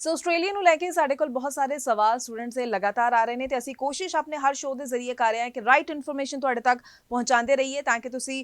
ਸੋ Australia ਨੂੰ ਲੈ ਕੇ ਸਾਡੇ ਕੋਲ ਬਹੁਤ ਸਾਰੇ ਸਵਾਲ ਸਟੂਡੈਂਟਸ ਦੇ ਲਗਾਤਾਰ ਆ ਰਹੇ ਨੇ ਤੇ ਅਸੀਂ ਕੋਸ਼ਿਸ਼ ਆਪਣੇ ਹਰ ਸ਼ੋਅ ਦੇ ਜ਼ਰੀਏ ਕਰ ਰਹੇ ਹਾਂ ਕਿ ਰਾਈਟ ਇਨਫੋਰਮੇਸ਼ਨ ਤੁਹਾਡੇ ਤੱਕ ਪਹੁੰਚਾਉਂਦੇ ਰਹੀਏ ਤਾਂ ਕਿ ਤੁਸੀਂ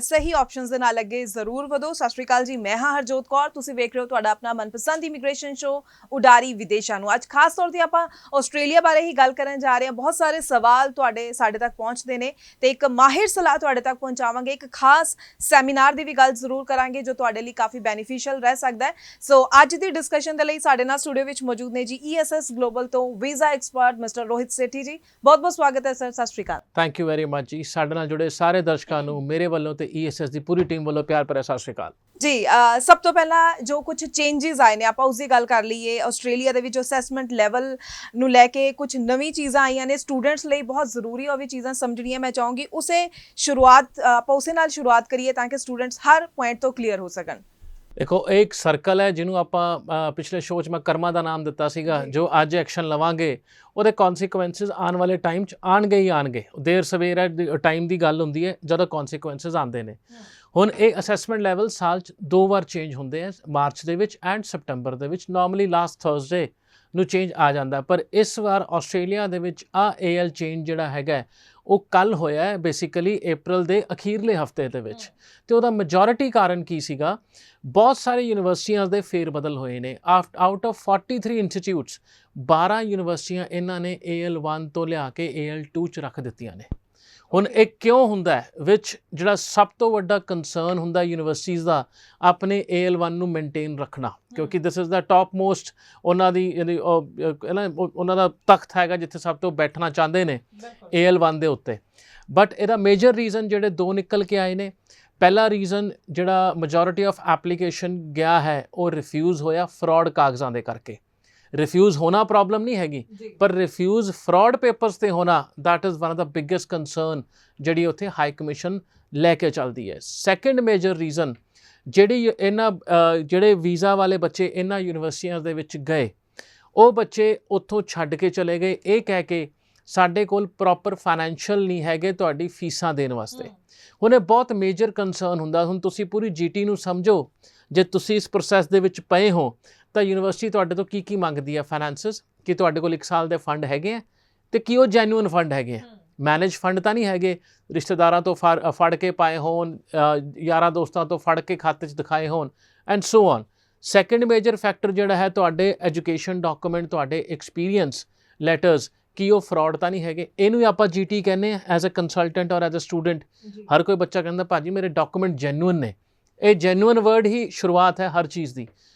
ਸਹੀ ਆਪਸ਼ਨਸ ਦੇ ਨਾਲ ਅੱਗੇ ਜ਼ਰੂਰ ਵਧੋ। ਸਤਿ ਸ਼੍ਰੀ ਅਕਾਲ ਜੀ, ਮੈਂ ਹਾਂ ਹਰਜੋਤ ਕੌਰ, ਤੁਸੀਂ ਵੇਖ ਰਹੇ ਹੋ ਤੁਹਾਡਾ ਆਪਣਾ ਮਨਪਸੰਦ ਇਮੀਗ੍ਰੇਸ਼ਨ ਸ਼ੋਅ ਉਡਾਰੀ ਵਿਦੇਸ਼ਾਂ ਨੂੰ। ਅੱਜ ਖਾਸ ਤੌਰ ਤੇ ਆਪਾਂ ਆਸਟ੍ਰੇਲੀਆ ਬਾਰੇ ਹੀ ਗੱਲ ਕਰਨ ਜਾ ਰਹੇ ਹਾਂ। ਬਹੁਤ ਸਾਰੇ ਸਵਾਲ ਸਾਡੇ ਤੱਕ ਪਹੁੰਚਦੇ ਨੇ ਤੇ ਇੱਕ ਮਾਹਿਰ ਸਲਾਹ ਤੁਹਾਡੇ ਤੱਕ ਪਹੁੰਚਾਵਾਂਗੇ। ਇੱਕ ਖਾਸ ਸੈਮੀਨਾਰ ਦੀ ਵੀ ਗੱਲ ਜ਼ਰੂਰ ਕਰਾਂਗੇ ਜੋ ਤੁਹਾਡੇ ਲਈ ਕਾਫੀ ਬੈਨੀਫੀਸ਼ੀਅਲ ਰਹਿ ਸਕਦਾ ਹੈ। ਸੋ ਅੱਜ ਦੀ ਡਿਸਕਸ਼ਨ ਦੇ ਲਈ ਸਾਡੇ ਨਾਲ ਸਟੂਡੀਓ ਵਿੱਚ ਮੌਜੂਦ ਨੇ ਜੀ ESS ਗਲੋਬਲ ਤੋਂ visa expert mister Rohit Sethi ਜੀ। ਬਹੁਤ ਬਹੁਤ ਸਵਾਗਤ ਹੈ ਸਰ, ਸਤਿ ਸ਼੍ਰੀ ਅਕਾਲ। ਥੈਂਕ ਯੂ ਵੈਰੀ ਮਚ ਜੀ। ਸਾਡੇ ਨਾਲ ਜੁੜੇ ਸਾਰੇ ਦਰਸ਼ਕਾਂ ਨੂੰ ਮੇਰੇ ਵੱਲੋਂ ਤੇ ESS ਦੀ ਪੂਰੀ ਟੀਮ ਵੱਲੋਂ ਪਿਆਰ ਭਰਿਆ ਸਤਿ ਸ਼੍ਰੀ ਅਕਾਲ ਜੀ। ਸਭ ਤੋਂ ਪਹਿਲਾਂ ਜੋ ਕੁਝ ਚੇਂਜਸ ਆਏ ਨੇ ਆਪਾਂ ਉਸ ਦੀ ਗੱਲ ਕਰ ਲਈਏ। ਆਸਟ੍ਰੇਲੀਆ ਦੇ ਵਿੱਚ ਅਸੈਸਮੈਂਟ ਲੈਵਲ ਨੂੰ ਲੈ ਕੇ ਕੁਝ ਨਵੀਂ ਚੀਜ਼ਾਂ ਆਈਆਂ ਨੇ, ਸਟੂਡੈਂਟਸ ਲਈ ਬਹੁਤ ਜ਼ਰੂਰੀ ਉਹ ਵੀ ਚੀਜ਼ਾਂ ਸਮਝਣੀਆਂ। ਮੈਂ ਚਾਹੂੰਗੀ ਆਪਾਂ ਉਸੇ ਨਾਲ ਸ਼ੁਰੂਆਤ ਕਰੀਏ ਤਾਂ ਕਿ ਸਟੂਡੈਂਟਸ ਹਰ ਪੁਆਇੰਟ ਤੋਂ ਕਲੀਅਰ ਹੋ ਸਕਣ। ਦੇਖੋ, ਇਹ ਇੱਕ ਸਰਕਲ ਹੈ ਜਿਹਨੂੰ ਆਪਾਂ ਪਿਛਲੇ ਸ਼ੋਅ 'ਚ ਮੈਂ ਕਰਮਾ ਦਾ ਨਾਮ ਦਿੱਤਾ ਸੀਗਾ। ਜੋ ਅੱਜ ਐਕਸ਼ਨ ਲਵਾਂਗੇ ਉਹਦੇ ਕੌਨਸੀਕੁਐਂਸਿਸ ਆਉਣ ਵਾਲੇ ਟਾਈਮ 'ਚ ਆਉਣਗੇ ਹੀ ਆਉਣਗੇ। ਦੇਰ ਸਵੇਰ ਟਾਈਮ ਦੀ ਗੱਲ ਹੁੰਦੀ ਹੈ ਜਦੋਂ ਕੌਨਸੀਕੁਐਂਸਿਸ ਆਉਂਦੇ ਨੇ। ਹੁਣ ਇਹ ਅਸੈਸਮੈਂਟ ਲੈਵਲ ਸਾਲ 'ਚ 2 ਵਾਰ ਚੇਂਜ ਹੁੰਦੇ ਆ, ਮਾਰਚ ਦੇ ਵਿੱਚ ਐਂਡ ਸਪਟੰਬਰ ਦੇ ਵਿੱਚ। ਨਾਰਮਲੀ ਲਾਸਟ ਥਰਸਡੇ ਨੂੰ ਚੇਂਜ ਆ ਜਾਂਦਾ, ਪਰ ਇਸ ਵਾਰ ਆਸਟ੍ਰੇਲੀਆ ਦੇ ਵਿੱਚ AL ਚੇਂਜ ਜਿਹੜਾ ਹੈਗਾ ਉਹ ਕੱਲ੍ਹ ਹੋਇਆ ਹੈ, ਬੇਸਿਕਲੀ ਅਪ੍ਰੈਲ ਦੇ ਅਖੀਰਲੇ ਹਫਤੇ ਦੇ ਵਿੱਚ। ਅਤੇ ਉਹਦਾ ਮੈਜੋਰਿਟੀ ਕਾਰਨ ਕੀ ਸੀਗਾ? ਬਹੁਤ ਸਾਰੇ ਯੂਨੀਵਰਸਿਟੀਆਂ ਦੇ ਫੇਰ ਬਦਲ ਹੋਏ ਨੇ। ਆਊਟ ਆਫ 43 ਇੰਸਟੀਚਿਊਟਸ 12 ਯੂਨੀਵਰਸਿਟੀਆਂ ਇਹਨਾਂ ਨੇ AL1 ਤੋਂ ਲਿਆ ਕੇ AL2 'ਚ ਰੱਖ ਦਿੱਤੀਆਂ ਨੇ। ਹੁਣ ਇਹ ਕਿਉਂ ਹੁੰਦਾ ਹੈ? ਵਿੱਚ ਜਿਹੜਾ ਸਭ ਤੋਂ ਵੱਡਾ ਕੰਸਰਨ ਹੁੰਦਾ ਯੂਨੀਵਰਸਿਟੀਜ਼ ਦਾ ਆਪਣੇ AL1 ਨੂੰ ਮੇਨਟੇਨ ਰੱਖਣਾ, ਕਿਉਂਕਿ this is the top most ਉਹਨਾਂ ਦਾ ਤਖਤ ਹੈਗਾ ਜਿੱਥੇ ਸਭ ਤੋਂ ਬੈਠਣਾ ਚਾਹੁੰਦੇ ਨੇ AL1 ਦੇ ਉੱਤੇ। ਬਟ ਇਹਦਾ ਮੇਜਰ ਰੀਜ਼ਨ ਜਿਹੜੇ 2 ਨਿਕਲ ਕੇ ਆਏ ਨੇ। ਪਹਿਲਾ ਰੀਜ਼ਨ ਜਿਹੜਾ ਮੈਜੋਰਿਟੀ ਆਫ ਐਪਲੀਕੇਸ਼ਨ ਗਿਆ ਹੈ ਉਹ ਰਿਫਿਊਜ਼ ਹੋਇਆ ਫਰਾਡ ਕਾਗਜ਼ਾਂ ਦੇ ਕਰਕੇ। ਰਿਫਿਊਜ਼ ਹੋਣਾ ਪ੍ਰੋਬਲਮ ਨਹੀਂ ਹੈਗੀ, ਪਰ ਰਿਫਿਊਜ਼ ਫਰਾਡ ਪੇਪਰਸ 'ਤੇ ਹੋਣਾ that is one of the biggest concern ਜਿਹੜੀ ਉੱਥੇ ਹਾਈ ਕਮਿਸ਼ਨ ਲੈ ਕੇ ਚੱਲਦੀ ਹੈ। ਸੈਕੰਡ ਮੇਜਰ ਰੀਜ਼ਨ ਜਿਹੜੇ ਵੀਜ਼ਾ ਵਾਲੇ ਬੱਚੇ ਇਹਨਾਂ ਯੂਨੀਵਰਸਿਟੀਆਂ ਦੇ ਵਿੱਚ ਗਏ, ਉਹ ਬੱਚੇ ਉੱਥੋਂ ਛੱਡ ਕੇ ਚਲੇ ਗਏ ਇਹ ਕਹਿ ਕੇ ਸਾਡੇ ਕੋਲ ਪ੍ਰੋਪਰ ਫਾਈਨੈਂਸ਼ੀਅਲ ਨਹੀਂ ਹੈਗੇ ਤੁਹਾਡੀ ਫੀਸਾਂ ਦੇਣ ਵਾਸਤੇ। ਹੁਣ ਇਹ ਬਹੁਤ ਮੇਜਰ ਕੰਸਰਨ ਹੁੰਦਾ। ਹੁਣ ਤੁਸੀਂ ਪੂਰੀ GT ਨੂੰ ਸਮਝੋ, ਜੇ ਤੁਸੀਂ ਇਸ ਪ੍ਰੋਸੈਸ ਦੇ ਵਿੱਚ ਪਏ ਹੋ ਤਾਂ ਯੂਨੀਵਰਸਿਟੀ ਤੁਹਾਡੇ ਤੋਂ ਕੀ ਮੰਗਦੀ ਹੈ ਫਾਈਨੈਂਸਿਸ, ਕਿ ਤੁਹਾਡੇ ਕੋਲ 1 ਸਾਲ ਦੇ ਫੰਡ ਹੈਗੇ ਆ ਅਤੇ ਕੀ ਉਹ ਜੈਨੂਅਨ ਫੰਡ ਹੈਗੇ ਆ, ਮੈਨੇਜ ਫੰਡ ਤਾਂ ਨਹੀਂ ਹੈਗੇ, ਰਿਸ਼ਤੇਦਾਰਾਂ ਤੋਂ ਫੜ ਕੇ ਪਾਏ ਹੋਣ, ਯਾਰਾਂ ਦੋਸਤਾਂ ਤੋਂ ਫੜ ਕੇ ਖਾਤੇ 'ਚ ਦਿਖਾਏ ਹੋਣ and so on. Second major factor ਜਿਹੜਾ ਹੈ ਤੁਹਾਡੇ ਐਜੂਕੇਸ਼ਨ ਡਾਕੂਮੈਂਟ, ਤੁਹਾਡੇ ਐਕਸਪੀਰੀਅੰਸ ਲੈਟਰਸ, ਕੀ ਉਹ ਫਰਾਡ ਤਾਂ ਨਹੀਂ ਹੈਗੇ। ਇਹਨੂੰ ਆਪਾਂ GT ਕਹਿੰਦੇ ਆ ਐਜ਼ ਅ ਕੰਸਲਟੈਂਟ ਔਰ ਐਜ਼ ਅ ਸਟੂਡੈਂਟ। ਹਰ ਕੋਈ ਬੱਚਾ ਕਹਿੰਦਾ ਭਾਜੀ ਮੇਰੇ ਡਾਕੂਮੈਂਟ ਜੈਨੂਅਨ ਨੇ। ਇਹ ਜੈਨੂਅਨ ਵਰਡ ਹੀ ਸ਼ੁਰੂਆਤ ਹੈ ਹਰ ਚੀਜ਼ ਦੀ।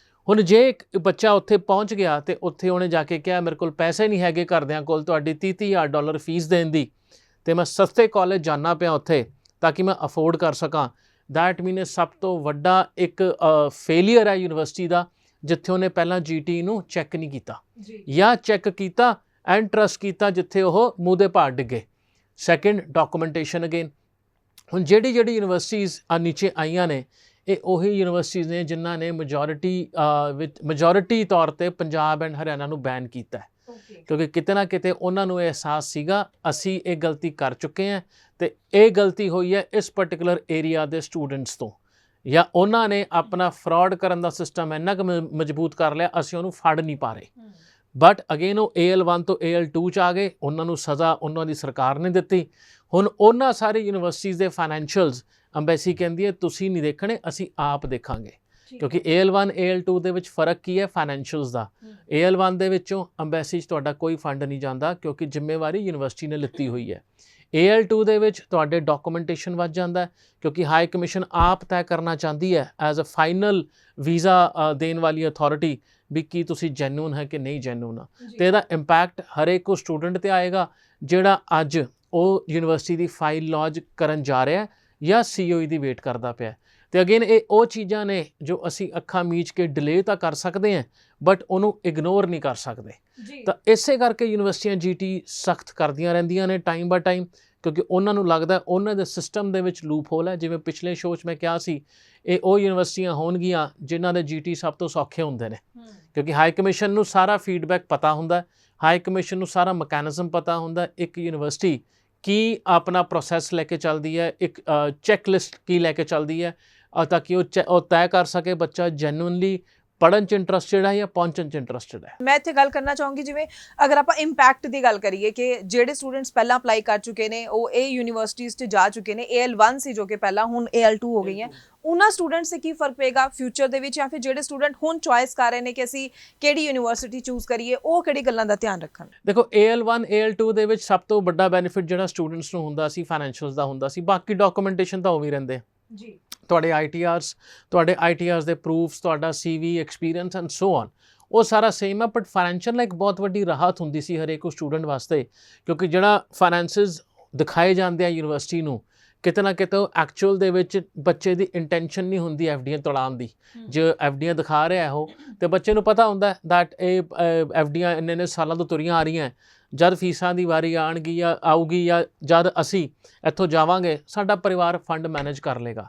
ਹੁਣ ਜੇ ਇੱਕ ਬੱਚਾ ਉੱਥੇ ਪਹੁੰਚ ਗਿਆ ਅਤੇ ਉੱਥੇ ਉਹਨੇ ਜਾ ਕੇ ਕਿਹਾ ਮੇਰੇ ਕੋਲ ਪੈਸੇ ਨਹੀਂ ਹੈਗੇ ਘਰਦਿਆਂ ਕੋਲ ਤੁਹਾਡੀ $30,000 ਫੀਸ ਦੇਣ ਦੀ, ਅਤੇ ਮੈਂ ਸਸਤੇ ਕਾਲਜ ਜਾਣਾ ਪਿਆ ਉੱਥੇ ਤਾਂ ਕਿ ਮੈਂ ਅਫੋਰਡ ਕਰ ਸਕਾਂ, ਦੈਟ ਮੀਨ ਸਭ ਤੋਂ ਵੱਡਾ ਇੱਕ ਫੇਲੀਅਰ ਹੈ ਯੂਨੀਵਰਸਿਟੀ ਦਾ, ਜਿੱਥੇ ਉਹਨੇ ਪਹਿਲਾਂ GT ਨੂੰ ਚੈੱਕ ਨਹੀਂ ਕੀਤਾ ਜਾਂ ਚੈੱਕ ਕੀਤਾ ਐਂਡ ਟਰਸਟ ਕੀਤਾ ਜਿੱਥੇ ਉਹ ਮੂੰਹ ਦੇ ਭਾਰ ਡਿੱਗੇ। Second, documentation again. ਹੁਣ ਜਿਹੜੀ ਯੂਨੀਵਰਸਿਟੀਜ਼ ਨੀਚੇ ਆਈਆਂ ਨੇ ਇਹ ਉਹੀ ਯੂਨੀਵਰਸਿਟੀਜ਼ ਨੇ ਜਿਨ੍ਹਾਂ ਨੇ ਮੈਜੋਰਿਟੀ ਤੌਰ 'ਤੇ ਪੰਜਾਬ ਐਂਡ ਹਰਿਆਣਾ ਨੂੰ ਬੈਨ ਕੀਤਾ ਹੈ, ਕਿਉਂਕਿ ਕਿਤੇ ਨਾ ਕਿਤੇ ਉਹਨਾਂ ਨੂੰ ਇਹ ਅਹਿਸਾਸ ਸੀਗਾ ਅਸੀਂ ਇਹ ਗਲਤੀ ਕਰ ਚੁੱਕੇ ਹਾਂ ਅਤੇ ਇਹ ਗਲਤੀ ਹੋਈ ਹੈ ਇਸ ਪਰਟੀਕੂਲਰ ਏਰੀਆ ਦੇ ਸਟੂਡੈਂਟਸ ਤੋਂ, ਜਾਂ ਉਹਨਾਂ ਨੇ ਆਪਣਾ ਫਰਾਡ ਕਰਨ ਦਾ ਸਿਸਟਮ ਇੰਨਾ ਕੁ ਮਜ਼ਬੂਤ ਕਰ ਲਿਆ ਅਸੀਂ ਉਹਨੂੰ ਫੜ ਨਹੀਂ ਪਾ ਰਹੇ। ਬਟ ਅਗੇਨ ਉਹ AL1 ਤੋਂ AL2 'ਚ ਆ ਗਏ, ਉਹਨਾਂ ਨੂੰ ਸਜ਼ਾ ਉਹਨਾਂ ਦੀ ਸਰਕਾਰ ਨੇ ਦਿੱਤੀ। ਹੁਣ ਉਹਨਾਂ ਸਾਰੇ ਯੂਨੀਵਰਸਿਟੀਜ਼ ਦੇ ਫਾਈਨੈਂਸ਼ੀਅਲਸ ਅੰਬੈਸੀ ਕਹਿੰਦੀ ਹੈ ਤੁਸੀਂ ਨਹੀਂ ਦੇਖਣੇ, ਅਸੀਂ ਆਪ ਦੇਖਾਂਗੇ, ਕਿਉਂਕਿ AL1 AL2 ਦੇ ਵਿੱਚ ਫ਼ਰਕ ਕੀ ਹੈ? ਫਾਈਨੈਂਸ਼ੀਅਲਸ ਦਾ। AL1 ਦੇ ਵਿੱਚੋਂ ਅੰਬੈਸੀ 'ਚ ਤੁਹਾਡਾ ਕੋਈ ਫੰਡ ਨਹੀਂ ਜਾਂਦਾ ਕਿਉਂਕਿ ਜ਼ਿੰਮੇਵਾਰੀ ਯੂਨੀਵਰਸਿਟੀ ਨੇ ਲਿੱਤੀ ਹੋਈ ਹੈ। AL2 ਦੇ ਵਿੱਚ ਤੁਹਾਡੇ ਡਾਕੂਮੈਂਟੇਸ਼ਨ ਵੱਧ ਜਾਂਦਾ ਕਿਉਂਕਿ ਹਾਈ ਕਮਿਸ਼ਨ ਆਪ ਤੈਅ ਕਰਨਾ ਚਾਹੁੰਦੀ ਹੈ ਐਜ਼ ਅ ਫਾਈਨਲ ਵੀਜ਼ਾ ਦੇਣ ਵਾਲੀ ਅਥਾਰਟੀ ਵੀ ਕੀ ਤੁਸੀਂ ਜੈਨੂਅਨ ਹੈ ਕਿ ਨਹੀਂ ਜੈਨੂਅਨ ਆ। ਅਤੇ ਇਹਦਾ ਇੰਪੈਕਟ ਹਰੇਕ ਉਹ ਸਟੂਡੈਂਟ 'ਤੇ ਆਏਗਾ ਜਿਹੜਾ ਅੱਜ ਉਹ ਯੂਨੀਵਰਸਿਟੀ ਦੀ ਫਾਈਲ ਲੌਜ ਕਰਨ ਜਾ ਰਿਹਾ ਜਾਂ COE ਦੀ ਵੇਟ ਕਰਦਾ ਪਿਆ। ਅਤੇ ਅਗੇਨ ਇਹ ਉਹ ਚੀਜ਼ਾਂ ਨੇ ਜੋ ਅਸੀਂ ਅੱਖਾਂ ਮੀਚ ਕੇ ਡਿਲੇ ਤਾਂ ਕਰ ਸਕਦੇ ਹਾਂ ਬਟ ਉਹਨੂੰ ਇਗਨੋਰ ਨਹੀਂ ਕਰ ਸਕਦੇ। ਤਾਂ ਇਸੇ ਕਰਕੇ ਯੂਨੀਵਰਸਿਟੀਆਂ GT ਸਖਤ ਕਰਦੀਆਂ ਰਹਿੰਦੀਆਂ ਨੇ ਟਾਈਮ ਬਾਏ ਟਾਈਮ, ਕਿਉਂਕਿ ਉਹਨਾਂ ਨੂੰ ਲੱਗਦਾ ਉਹਨਾਂ ਦੇ ਸਿਸਟਮ ਦੇ ਵਿੱਚ ਲੂਪ ਹੋਲ ਹੈ। ਜਿਵੇਂ ਪਿਛਲੇ ਸ਼ੋਅ 'ਚ ਮੈਂ ਕਿਹਾ ਸੀ, ਇਹ ਉਹ ਯੂਨੀਵਰਸਿਟੀਆਂ ਹੋਣਗੀਆਂ ਜਿਨ੍ਹਾਂ ਦੇ GT ਸਭ ਤੋਂ ਸੌਖੇ ਹੁੰਦੇ ਨੇ, ਕਿਉਂਕਿ ਹਾਈ ਕਮਿਸ਼ਨ ਨੂੰ ਸਾਰਾ ਫੀਡਬੈਕ ਪਤਾ ਹੁੰਦਾ, ਹਾਈ ਕਮਿਸ਼ਨ ਨੂੰ ਸਾਰਾ ਮਕੈਨਿਜ਼ਮ ਪਤਾ ਹੁੰਦਾ, ਇੱਕ ਯੂਨੀਵਰਸਿਟੀ ਕੀ ਆਪਣਾ ਪ੍ਰੋਸੈਸ ਲੈ ਕੇ ਚੱਲਦੀ ਹੈ, ਇੱਕ ਚੈੱਕ ਲਿਸਟ ਕੀ ਲੈ ਕੇ ਚੱਲਦੀ ਹੈ, ਤਾਂ ਕਿ ਉਹ ਤੈਅ ਕਰ ਸਕੇ ਬੱਚਾ ਜੈਨੂਅਨਲੀ ਪੜ੍ਹਨ 'ਚ ਇੰਟਰਸਟਿਡ ਹੈ ਜਾਂ ਪਹੁੰਚਣ 'ਚ ਇੰਟਰਸਟਿਡ ਹੈ। ਮੈਂ ਇੱਥੇ ਗੱਲ ਕਰਨਾ ਚਾਹੂੰਗੀ, ਜਿਵੇਂ ਅਗਰ ਆਪਾਂ ਇੰਪੈਕਟ ਦੀ ਗੱਲ ਕਰੀਏ ਕਿ ਜਿਹੜੇ ਸਟੂਡੈਂਟਸ ਪਹਿਲਾਂ ਅਪਲਾਈ ਕਰ ਚੁੱਕੇ ਨੇ, ਉਹ ਇਹ ਯੂਨੀਵਰਸਿਟੀਜ਼ 'ਚ ਜਾ ਚੁੱਕੇ ਨੇ, AL1 ਸੀ ਜੋ ਕਿ ਪਹਿਲਾਂ, ਹੁਣ AL2 ਹੋ ਗਈ ਹੈ, ਉਹਨਾਂ ਸਟੂਡੈਂਟਸ 'ਤੇ ਕੀ ਫਰਕ ਪਏਗਾ ਫਿਊਚਰ ਦੇ ਵਿੱਚ, ਜਾਂ ਫਿਰ ਜਿਹੜੇ ਸਟੂਡੈਂਟ ਹੁਣ ਚੁਆਇਸ ਕਰ ਰਹੇ ਨੇ ਕਿ ਅਸੀਂ ਕਿਹੜੀ ਯੂਨੀਵਰਸਿਟੀ ਚੂਜ਼ ਕਰੀਏ, ਉਹ ਕਿਹੜੀ ਗੱਲਾਂ ਦਾ ਧਿਆਨ ਰੱਖਣ? ਦੇਖੋ AL1 AL2 ਦੇ ਵਿੱਚ ਸਭ ਤੋਂ ਵੱਡਾ ਬੈਨੀਫਿਟ ਜਿਹੜਾ ਸਟੂਡੈਂਟਸ ਨੂੰ ਹੁੰਦਾ ਸੀ ਫਾਈਨੈਂਸ਼ੀਅਲਸ ਦਾ ਹੁੰਦਾ ਸੀ, ਬਾਕੀ ਡਾਕੂਮੈਂਟੇਸ਼ਨ ਤਾਂ ਉਵੇਂ ਹੀ ਰਹਿੰਦੇ ਜੀ। ਤੁਹਾਡੇ ITRs ਦੇ ਪ੍ਰੂਫਸ, ਤੁਹਾਡਾ CV experience and so on, ਉਹ ਸਾਰਾ ਸੇਮ ਹੈ। ਬਟ ਫਾਈਨੈਂਸ਼ੀਅਲ ਇੱਕ ਬਹੁਤ ਵੱਡੀ ਰਾਹਤ ਹੁੰਦੀ ਸੀ ਹਰੇਕ ਸਟੂਡੈਂਟ ਵਾਸਤੇ, ਕਿਉਂਕਿ ਜਿਹੜਾ ਫਾਈਨੈਂਸਿਸ ਦਿਖਾਏ ਜਾਂਦੇ ਆ ਯੂਨੀਵਰਸਿਟੀ ਨੂੰ, ਕਿਤੇ ਨਾ ਕਿਤੇ ਉਹ ਐਕਚੁਅਲ ਦੇ ਵਿੱਚ ਬੱਚੇ ਦੀ ਇੰਟੈਂਸ਼ਨ ਨਹੀਂ ਹੁੰਦੀ FDਆਂ ਤੋੜਾਉਣ ਦੀ। ਜੇ FDਆਂ ਦਿਖਾ ਰਿਹਾ ਉਹ, ਤੇ ਬੱਚੇ ਨੂੰ ਪਤਾ ਹੁੰਦਾ ਦੈਟ ਇਹ FDਆਂ ਇੰਨੇ ਸਾਲਾਂ ਤੋਂ ਤੁਰੀਆਂ ਆ ਰਹੀਆਂ, ਜਦ ਫੀਸਾਂ ਦੀ ਵਾਰੀ ਆਉਣਗੀ ਜਾਂ ਆਊਗੀ ਜਾਂ ਜਦ ਅਸੀਂ ਇੱਥੋਂ ਜਾਵਾਂਗੇ ਸਾਡਾ ਪਰਿਵਾਰ ਫੰਡ ਮੈਨੇਜ ਕਰ ਲੇਗਾ।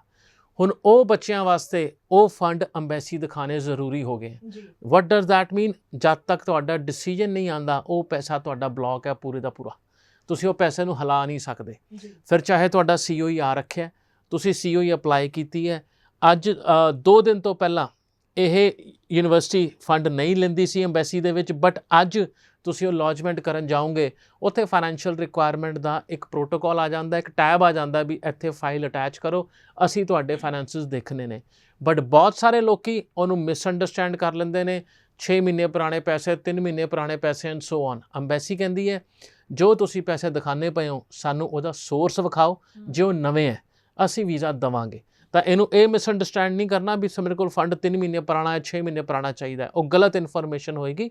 ਹੁਣ ਉਹ ਬੱਚਿਆਂ ਵਾਸਤੇ ਉਹ ਫੰਡ ਅੰਬੈਸੀ ਦਿਖਾਣੇ ਜ਼ਰੂਰੀ ਹੋ ਗਏ। ਵਾਟ ਡਜ਼ ਦੈਟ ਮੀਨ? ਜਦ ਤੱਕ ਤੁਹਾਡਾ ਡਿਸੀਜਨ ਨਹੀਂ ਆਉਂਦਾ, ਉਹ ਪੈਸਾ ਤੁਹਾਡਾ ਬਲੌਕ ਹੈ ਪੂਰੇ ਦਾ ਪੂਰਾ, ਤੁਸੀਂ ਉਹ ਪੈਸੇ ਨੂੰ ਹਿਲਾ ਨਹੀਂ ਸਕਦੇ। ਫਿਰ ਚਾਹੇ ਤੁਹਾਡਾ COE ਆ ਰੱਖਿਆ, ਤੁਸੀਂ COE ਅਪਲਾਈ ਕੀਤੀ ਹੈ, ਅੱਜ 2 ਦਿਨ ਤੋਂ ਪਹਿਲਾਂ ਇਹ ਯੂਨੀਵਰਸਿਟੀ ਫੰਡ ਨਹੀਂ ਲੈਂਦੀ ਸੀ ਅੰਬੈਸੀ ਦੇ ਵਿੱਚ, ਬਟ ਅੱਜ ਤੁਸੀਂ ਉਹ ਲੌਜਮੈਂਟ ਕਰਨ ਜਾਓਗੇ, ਉੱਥੇ ਫਾਈਨੈਂਸ਼ੀਅਲ ਰਿਕੁਆਇਰਮੈਂਟ ਦਾ ਇੱਕ ਪ੍ਰੋਟੋਕੋਲ ਆ ਜਾਂਦਾ, ਇੱਕ ਟੈਬ ਆ ਜਾਂਦਾ ਵੀ ਇੱਥੇ ਫਾਈਲ ਅਟੈਚ ਕਰੋ, ਅਸੀਂ ਤੁਹਾਡੇ ਫਾਈਨੈਂਸਿਸ ਦੇਖਣੇ ਨੇ। ਬਟ ਬਹੁਤ ਸਾਰੇ ਲੋਕੀ ਉਹਨੂੰ ਮਿਸਅੰਡਰਸਟੈਂਡ ਕਰ ਲੈਂਦੇ ਨੇ, 6 ਮਹੀਨੇ ਪੁਰਾਣੇ ਪੈਸੇ, 3 ਮਹੀਨੇ ਪੁਰਾਣੇ ਪੈਸੇ ਐਂਡ ਸੋ ਔਨ। ਅੰਬੈਸੀ ਕਹਿੰਦੀ ਹੈ ਜੋ ਤੁਸੀਂ ਪੈਸੇ ਦਿਖਾਉਂਦੇ ਪਏ ਹੋ ਸਾਨੂੰ ਉਹਦਾ ਸੋਰਸ ਵਿਖਾਓ, ਜੇ ਉਹ ਨਵੇਂ ਹੈ ਅਸੀਂ ਵੀਜ਼ਾ ਦੇਵਾਂਗੇ। ਤਾਂ ਇਹਨੂੰ ਇਹ ਮਿਸਅੰਡਰਸਟੈਂਡ ਨਹੀਂ ਕਰਨਾ ਵੀ ਮੇਰੇ ਕੋਲ ਫੰਡ 3 ਮਹੀਨੇ ਪੁਰਾਣਾ ਹੈ, 6 ਮਹੀਨੇ ਪੁਰਾਣਾ ਚਾਹੀਦਾ, ਉਹ ਗਲਤ ਇਨਫੋਰਮੇਸ਼ਨ ਹੋਏਗੀ।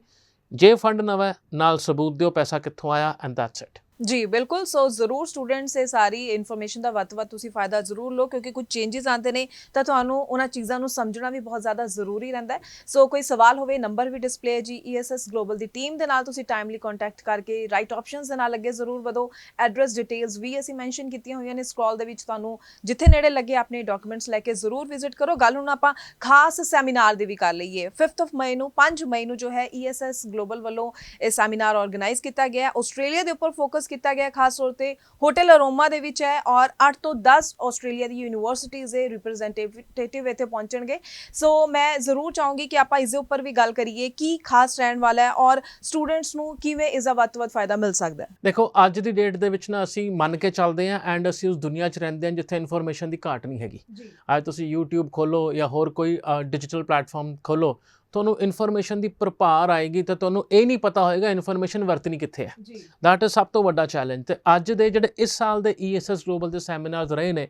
ਜੇ ਫੰਡ ਨਵਾਂ ਨਾਲ ਸਬੂਤ ਦਿਓ ਪੈਸਾ ਕਿੱਥੋਂ ਆਇਆ, ਐਂਡ ਦੈਟਸ ਇਟ। ਜੀ ਬਿਲਕੁਲ। ਸੋ ਜ਼ਰੂਰ ਸਟੂਡੈਂਟਸ ਇਹ ਸਾਰੀ ਇਨਫੋਰਮੇਸ਼ਨ ਦਾ ਵੱਧ ਤੋਂ ਵੱਧ ਤੁਸੀਂ ਫਾਇਦਾ ਜ਼ਰੂਰ ਲਓ, ਕਿਉਂਕਿ ਕੁਝ ਚੇਂਜਸ ਆਉਂਦੇ ਨੇ ਤਾਂ ਤੁਹਾਨੂੰ ਉਹਨਾਂ ਚੀਜ਼ਾਂ ਨੂੰ ਸਮਝਣਾ ਵੀ ਬਹੁਤ ਜ਼ਿਆਦਾ ਜ਼ਰੂਰੀ ਰਹਿੰਦਾ ਹੈ। ਸੋ ਕੋਈ ਸਵਾਲ ਹੋਵੇ, ਨੰਬਰ ਵੀ ਡਿਸਪਲੇ ਹੈ ਜੀ ESS ਗਲੋਬਲ ਦੀ ਟੀਮ ਦੇ ਨਾਲ, ਤੁਸੀਂ ਟਾਈਮਲੀ ਕੰਟੈਕਟ ਕਰਕੇ ਰਾਈਟ ਆਪਸ਼ਨਸ ਦੇ ਨਾਲ ਅੱਗੇ ਜ਼ਰੂਰ ਵਧੋ। ਐਡਰੈਸ ਡਿਟੇਲਸ ਵੀ ਅਸੀਂ ਮੈਂਸ਼ਨ ਕੀਤੀਆਂ ਹੋਈਆਂ ਨੇ ਸਕਰੋਲ ਦੇ ਵਿੱਚ, ਤੁਹਾਨੂੰ ਜਿੱਥੇ ਨੇੜੇ ਲੱਗੇ ਆਪਣੇ ਡਾਕੂਮੈਂਟਸ ਲੈ ਕੇ ਜ਼ਰੂਰ ਵਿਜ਼ਿਟ ਕਰੋ। ਗੱਲ ਹੁਣ ਆਪਾਂ ਖਾਸ ਸੈਮੀਨਾਰ ਦੀ ਵੀ ਕਰ ਲਈਏ। 5 ਮਈ ਨੂੰ ਜੋ ਹੈ ESS ਗਲੋਬਲ ਵੱਲੋਂ ਇਹ ਸੈਮੀਨਾਰ ਆਰਗੇਨਾਈਜ਼ ਕੀਤਾ ਗਿਆ, ਆਸਟ੍ਰੇਲੀਆ ਦੇ ਉੱਪਰ ਫੋਕਸ ਕੀਤਾ ਗਿਆ ਖਾਸ ਤੌਰ ਤੇ। ਹੋਟਲ ਅਰੋਮਾ ਦੇ ਵਿੱਚ ਹੈ ਔਰ 8 ਤੋਂ 10 ਆਸਟ੍ਰੇਲੀਆ ਦੀ ਯੂਨੀਵਰਸਿਟੀਜ਼ ਦੇ ਰਿਪਰੈਜ਼ੈਂਟੇਟਿਵ ਇੱਥੇ ਪਹੁੰਚਣਗੇ। ਸੋ ਮੈਂ ਜ਼ਰੂਰ ਚਾਹੂੰਗੀ ਕਿ ਆਪਾਂ ਇਸ ਦੇ ਉੱਪਰ ਵੀ ਗੱਲ ਕਰੀਏ ਕੀ ਖਾਸ ਰਹਿਣ ਵਾਲਾ ਹੈ ਔਰ ਸਟੂਡੈਂਟਸ ਨੂੰ ਕਿਵੇਂ ਇਸ ਦਾ ਵੱਧ ਤੋਂ ਵੱਧ ਫਾਇਦਾ ਮਿਲ ਸਕਦਾ ਹੈ। ਦੇਖੋ ਅੱਜ ਦੀ ਡੇਟ ਦੇ ਵਿੱਚ ਨਾ ਅਸੀਂ ਮੰਨ ਕੇ ਚੱਲਦੇ ਹਾਂ ਐਂਡ ਅਸੀਂ ਉਸ ਦੁਨੀਆ 'ਚ ਰਹਿੰਦੇ ਹਾਂ ਜਿੱਥੇ ਇਨਫੋਰਮੇਸ਼ਨ ਦੀ ਘਾਟ ਨਹੀਂ ਹੈਗੀ। ਅੱਜ ਤੁਸੀਂ YouTube ਖੋਲੋ ਜਾਂ ਹੋਰ ਕੋਈ ਡਿਜੀਟਲ ਪਲੇਟਫਾਰਮ ਖੋਲੋ, ਤੁਹਾਨੂੰ ਇਨਫੋਰਮੇਸ਼ਨ ਦੀ ਭਰਪਾਰ ਆਏਗੀ ਤਾਂ ਤੁਹਾਨੂੰ ਇਹ ਨਹੀਂ ਪਤਾ ਹੋਏਗਾ ਇਨਫੋਰਮੇਸ਼ਨ ਵਰਤਣੀ ਕਿੱਥੇ ਹੈ। ਦੈਟ ਇਜ਼ ਸਭ ਤੋਂ ਵੱਡਾ ਚੈਲੰਜ। ਤੇ ਅੱਜ ਦੇ ਜਿਹੜੇ ਇਸ ਸਾਲ ਦੇ ESS ਗਲੋਬਲ ਦੇ ਸੈਮੀਨਾਰਸ ਰਹੇ ਨੇ